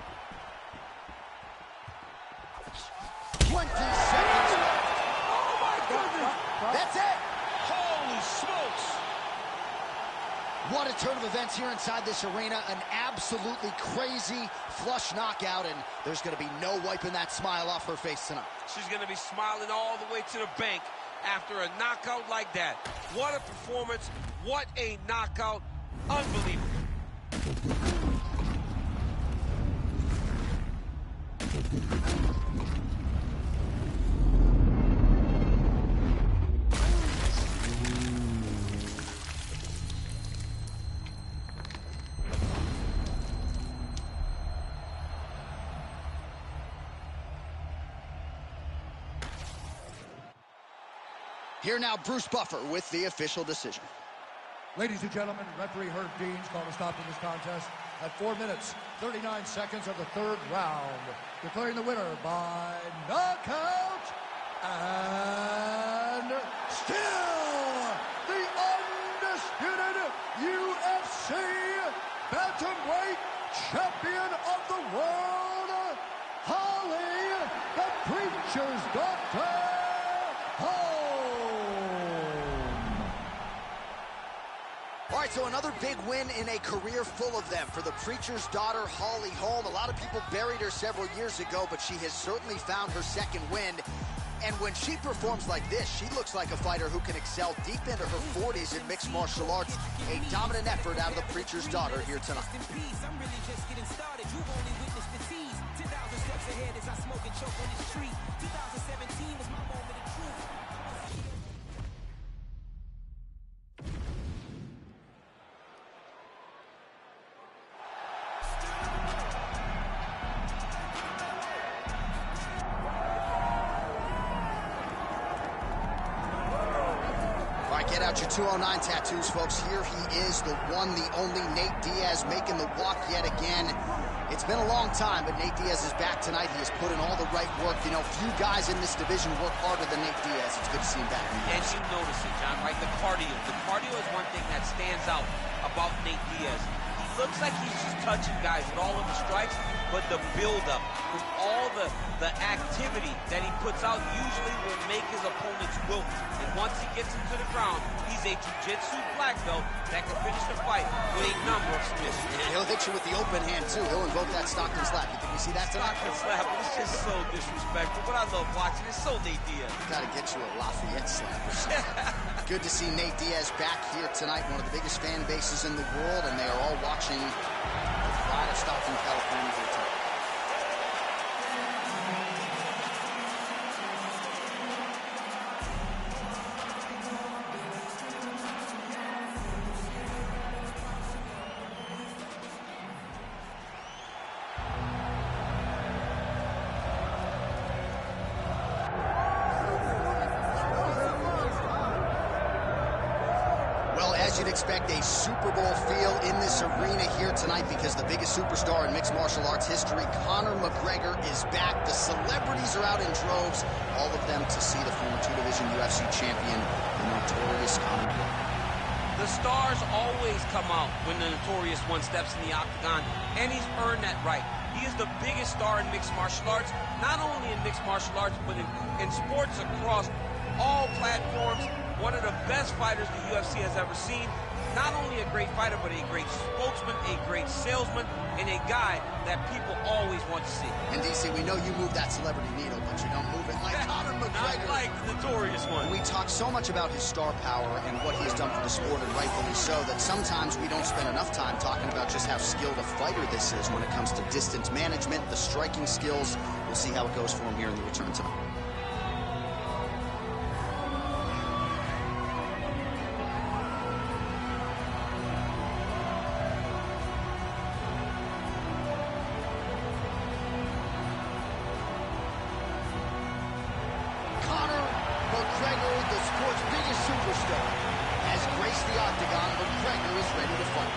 20 seconds left. Oh, my goodness. That's it. Holy smokes. What a turn of events here inside this arena. An absolutely crazy flush knockout, and there's going to be no wiping that smile off her face tonight. She's going to be smiling all the way to the bank after a knockout like that. What a performance. What a knockout. Unbelievable. Here now, Bruce Buffer with the official decision. Ladies and gentlemen, referee Herb Dean's called a stop to this contest at 4 minutes, 39 seconds of the third round, declaring the winner by knockout, and still the undisputed UFC bantamweight champion of the world, Holly, the Preacher's Daughter. All right, so another big win in a career full of them for the Preacher's Daughter, Holly Holm. A lot of people buried her several years ago, but she has certainly found her second wind. And when she performs like this, she looks like a fighter who can excel deep into her 40s in mixed martial arts. A dominant effort out of the preacher's daughter here tonight. I'm really just getting started. You've only witnessed the tease. 10,000 steps ahead as I smoke and choke on the street. 2017 was my moment of truth. Get out your 209 tattoos, folks. Here he is, the one, the only Nate Diaz, making the walk yet again. It's been a long time, but Nate Diaz is back tonight. He has put in all the right work. You know, few guys in this division work harder than Nate Diaz. It's good to see him back. And you notice it, John, right? The cardio. The cardio is one thing that stands out about Nate Diaz. He looks like he's just touching guys with all of the strikes, but the build-up, with all the activity that he puts out usually will make his opponents wilt. And once he gets into the ground, he's a jiu-jitsu black belt that can finish the fight with a number of submissions. And he'll hit you with the open hand, too. He'll invoke that Stockton slap. You think we see that tonight? Stockton slap. It's just so disrespectful, but I love watching it. So Nate Diaz. Gotta get you a Lafayette slap or something. Good to see Nate Diaz back here tonight. One of the biggest fan bases in the world, and they are all watching the fight of Stockton, California here tonight. As you'd expect, a Super Bowl feel in this arena here tonight because the biggest superstar in mixed martial arts history, Conor McGregor, is back. The celebrities are out in droves, all of them to see the former two-division UFC champion, the notorious Conor McGregor. The stars always come out when the notorious one steps in the octagon, and he's earned that right. He is the biggest star in mixed martial arts, not only in mixed martial arts, but in sports across all platforms. One of the best fighters the UFC has ever seen. Not only a great fighter, but a great spokesman, a great salesman, and a guy that people always want to see. And DC, we know you move that celebrity needle, but you don't move it like Conor McGregor. Not like the notorious one. We talk so much about his star power and what he has done for the sport, and rightfully so, that sometimes we don't spend enough time talking about just how skilled a fighter this is when it comes to distance management, the striking skills. We'll see how it goes for him here in the return tonight. McGregor, the sport's biggest superstar, has graced the octagon. McGregor is ready to fight.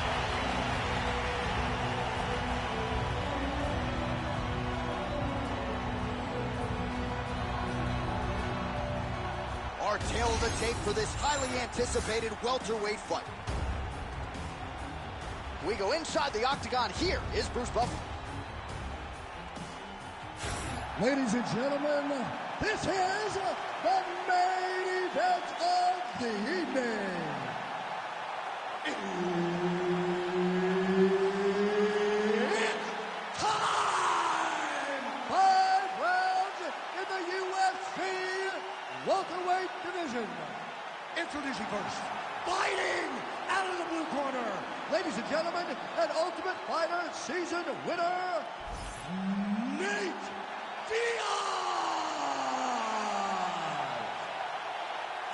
Our tail of the tape for this highly anticipated welterweight fight. We go inside the octagon. Here is Bruce Buffer. Ladies and gentlemen, this is the main event of the evening. It's time! 5 rounds in the UFC welterweight division. Introducing first, fighting out of the blue corner. Ladies and gentlemen, an Ultimate Fighter season winner, Nate Diaz!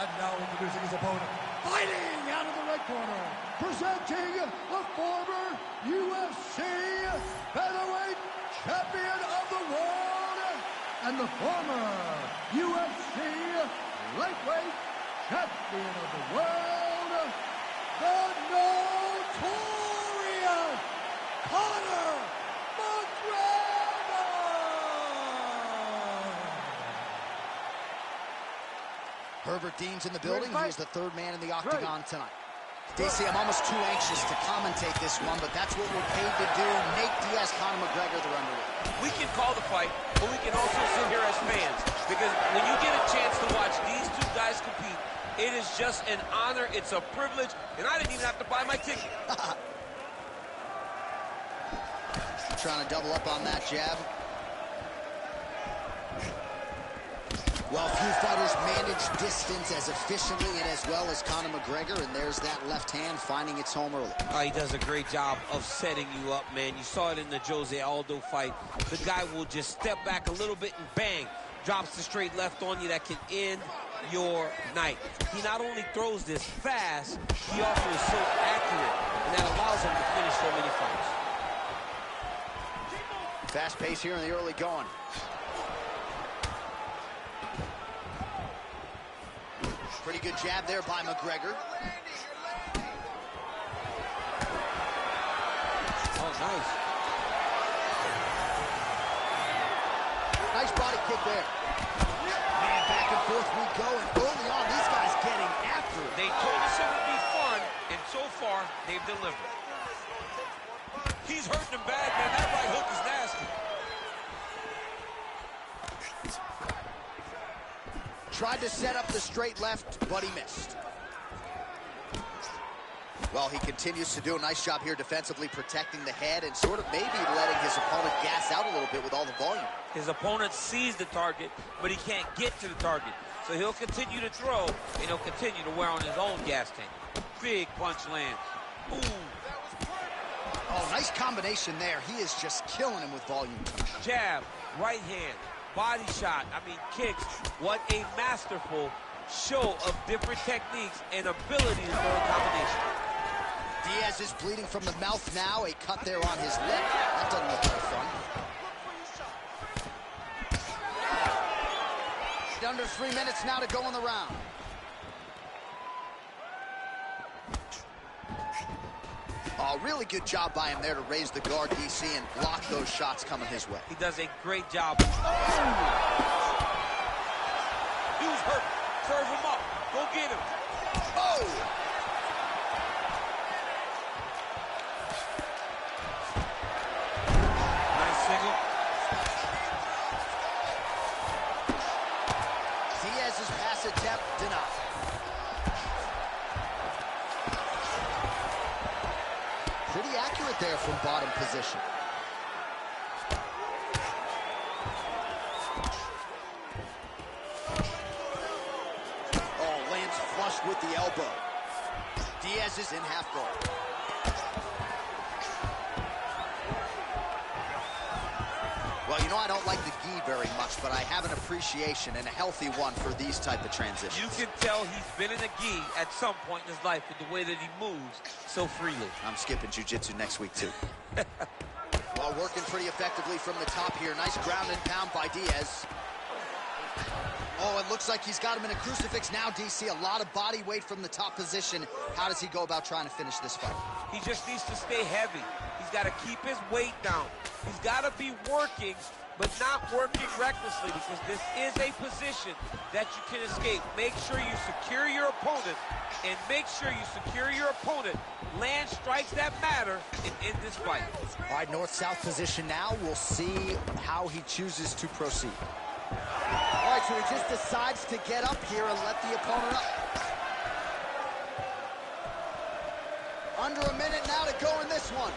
And now introducing his opponent, fighting out of the red corner, presenting the former UFC featherweight champion of the world and the former UFC lightweight champion of the world, the notorious Conor McGregor! Herbert Dean's in the building. He is the third man in the octagon tonight. DC, I'm almost too anxious to commentate this one, but that's what we're paid to do. Nate Diaz, Conor McGregor, they're underway. We can call the fight, but we can also sit here as fans, because when you get a chance to watch these two guys compete, it is just an honor, it's a privilege, and I didn't even have to buy my ticket. Trying to double up on that jab. Well, few fighters manage distance as efficiently and as well as Conor McGregor, and there's that left hand finding its home early. He does a great job of setting you up, man. You saw it in the Jose Aldo fight. The guy will just step back a little bit and bang, drops the straight left on you that can end your night. He not only throws this fast, he also is so accurate, and that allows him to finish so many fights. Fast pace here in the early going. Pretty good jab there by McGregor. Oh, nice. Nice body kick there. Man, back and forth we go, and early on, these guys getting after it. They told us it would be fun, and so far, they've delivered. He's hurting him bad, man. That right hook is nasty. Tried to set up the straight left, but he missed. Well, he continues to do a nice job here defensively, protecting the head and sort of maybe letting his opponent gas out a little bit with all the volume. His opponent sees the target, but he can't get to the target. So he'll continue to throw, and he'll continue to wear on his own gas tank. Big punch lands. Ooh. Oh, nice combination there. He is just killing him with volume. Jab, right hand, body shot, kicks. What a masterful show of different techniques and ability to throw a combination. Diaz is bleeding from the mouth now. A cut there on his lip. That doesn't look very fun. Under 3 minutes now to go in the round. Oh, really good job by him there to raise the guard, DC, and block those shots coming his way. He does a great job. Dude's hurt. Serve him up. Go get him. Oh! Nice single. Diaz's pass attempt denied. Pretty accurate there from bottom position. Oh, lands flush with the elbow. Diaz is in half guard. Well, you know, I don't like the gi very much, but I have an appreciation and a healthy one for these type of transitions. You can tell he's been in a gi at some point in his life with the way that he moves so freely. I'm skipping jiu-jitsu next week, too. Well, working pretty effectively from the top here. Nice ground and pound by Diaz. Oh, it looks like he's got him in a crucifix now, DC. A lot of body weight from the top position. How does he go about trying to finish this fight? He just needs to stay heavy. He's got to keep his weight down. He's got to be working, but not working recklessly, because this is a position that you can escape. Make sure you secure your opponent, and make sure you secure your opponent. Land strikes that matter and end this fight. All right, north-south position now. We'll see how he chooses to proceed. All right, so he just decides to get up here and let the opponent up. Under a minute now to go in this one.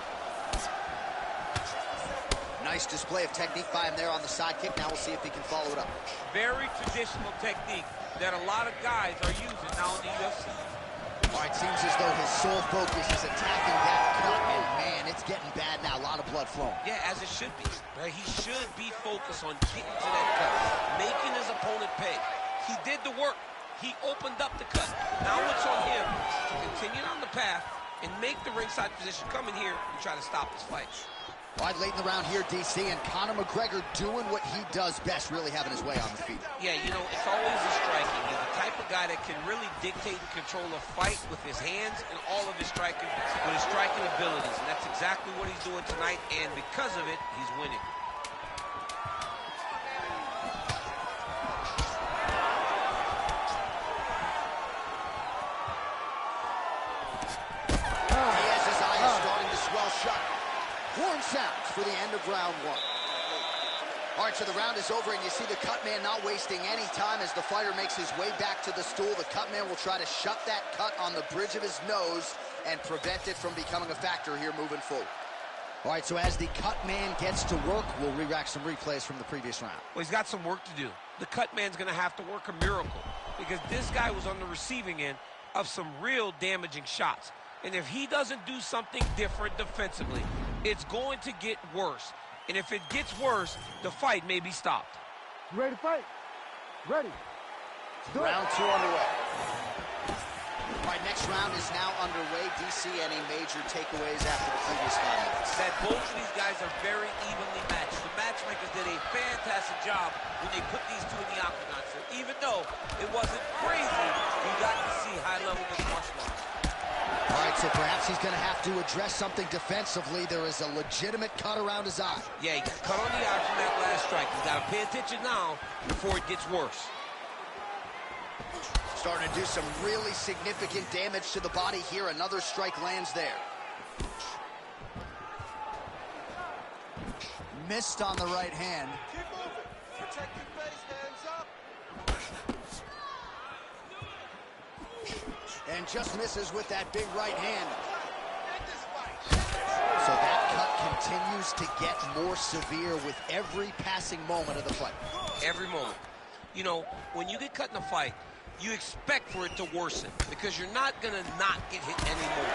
Nice display of technique by him there on the side kick. Now we'll see if he can follow it up. Very traditional technique that a lot of guys are using now in the UFC. All right, seems as though his sole focus is attacking that cut. And man, it's getting bad now. A lot of blood flowing. Yeah, as it should be. Right? He should be focused on getting to that cut, making his opponent pay. He did the work. He opened up the cut. Now it's on him to continue on the path and make the ringside position, come in here and try to stop this fight. All right, late in the round here, DC, and Conor McGregor doing what he does best, really having his way on the feet. Yeah, you know, it's always the striking. He's the type of guy that can really dictate and control a fight with his hands and all of his striking, with his striking abilities. And that's exactly what he's doing tonight, and because of it, he's winning. Diaz's eye is starting to swell shut. Horn sounds for the end of round one. All right, so the round is over, and you see the cut man not wasting any time as the fighter makes his way back to the stool. The cut man will try to shut that cut on the bridge of his nose and prevent it from becoming a factor here moving forward. All right, so as the cut man gets to work, we'll re-rack some replays from the previous round. Well, he's got some work to do. The cut man's going to have to work a miracle because this guy was on the receiving end of some real damaging shots. And if he doesn't do something different defensively, it's going to get worse. And if it gets worse, the fight may be stopped. You ready to fight? Ready. Round 2 underway. All right, next round is now underway. DC, any major takeaways after the previous 5 minutes? That both of these guys are very evenly matched. The matchmakers did a fantastic job when they put these two in the octagon. So even though it wasn't crazy, you got to see high-level mixed martial arts. All right, so perhaps he's going to have to address something defensively. There is a legitimate cut around his eye. Yeah, he cut on the eye from that last strike. He's got to pay attention now before it gets worse. Starting to do some really significant damage to the body here. Another strike lands there. Missed on the right hand. Keep moving. Protect your face. Hands up. And just misses with that big right hand. So that cut continues to get more severe with every passing moment of the fight. Every moment. You know, when you get cut in a fight, you expect for it to worsen because you're not going to not get hit anymore.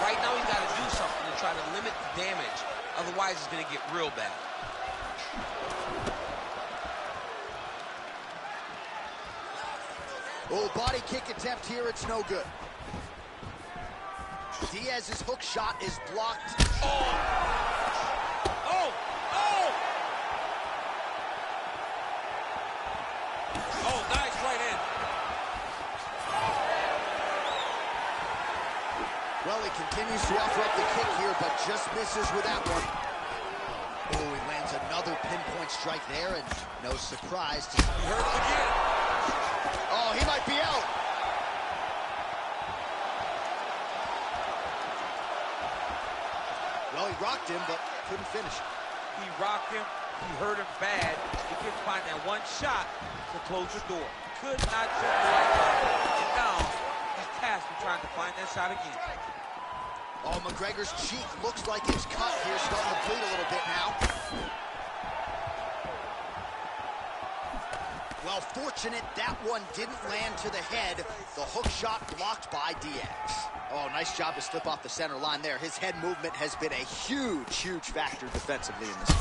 Right now, you got to do something to try to limit the damage. Otherwise, it's going to get real bad. Oh, body kick attempt here. It's no good. Diaz's hook shot is blocked. Oh! Oh! Oh! Oh, nice right hand. Well, he continues to offer up the kick here, but just misses with that one. Oh, he lands another pinpoint strike there, and no surprise. He hurt him again. Oh, he might be out. Well, he rocked him, but couldn't finish. He rocked him. He hurt him bad. He couldn't find that one shot to close the door. Could not shoot the right line. And now he's tasked with trying to find that shot again. Oh, McGregor's cheek looks like it's cut here, starting to bleed a little bit now. Well, fortunate that one didn't land to the head. The hook shot blocked by Diaz. Oh, nice job to slip off the center line there. His head movement has been a huge, huge factor defensively in this.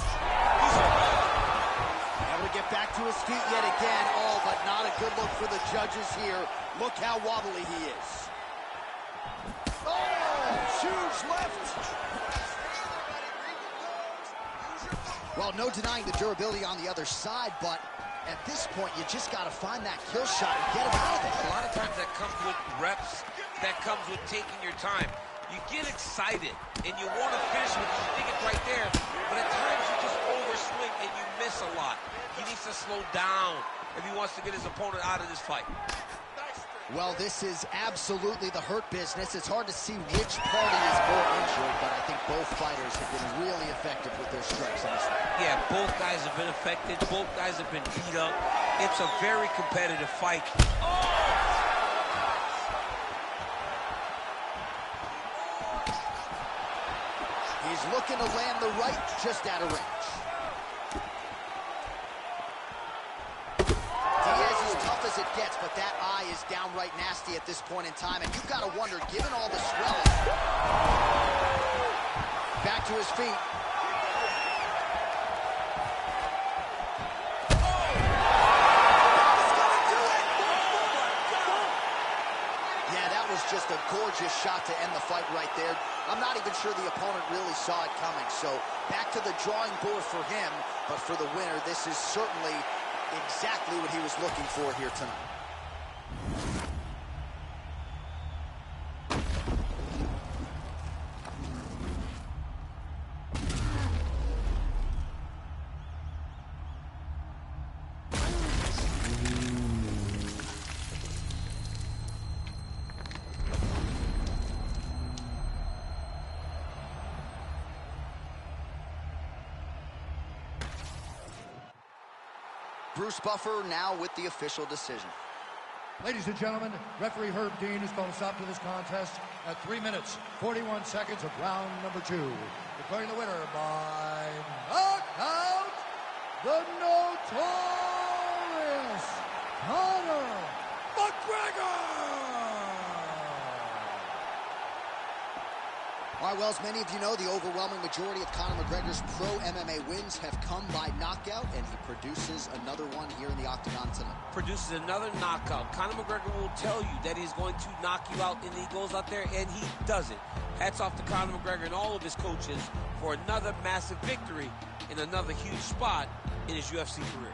Able to get back to his feet yet again. Oh, but not a good look for the judges here. Look how wobbly he is. Oh, huge left. Well, no denying the durability on the other side, but at this point, you just got to find that kill shot and get him out of there. A lot of times that comes with reps. That comes with taking your time. You get excited, and you want to finish with it. You think it's right there, but at times you just overswing and you miss a lot. He needs to slow down if he wants to get his opponent out of this fight. Well, this is absolutely the hurt business. It's hard to see which party is more injured, but I think both fighters have been really effective with their strikes in this fight. Yeah, both guys have been affected. Both guys have been beat up. It's a very competitive fight. Oh! He's looking to land the right, just out of range. Diaz is tough as it gets, but that eye is downright nasty at this point in time, and you've got to wonder, given all the swelling. Back to his feet. Just a gorgeous shot to end the fight right there. I'm not even sure the opponent really saw it coming. So back to the drawing board for him, but for the winner, this is certainly exactly what he was looking for here tonight. Bruce Buffer now with the official decision. Ladies and gentlemen, referee Herb Dean is going to stop to this contest at 3 minutes, 41 seconds of round number 2. Declaring the winner by knockout, the notorious Conor McGregor! All right, well, as many of you know, the overwhelming majority of Conor McGregor's pro MMA wins have come by knockout, and he produces another one here in the octagon tonight. Produces another knockout. Conor McGregor will tell you that he's going to knock you out, and he goes out there and he does it. Hats off to Conor McGregor and all of his coaches for another massive victory in another huge spot in his UFC career.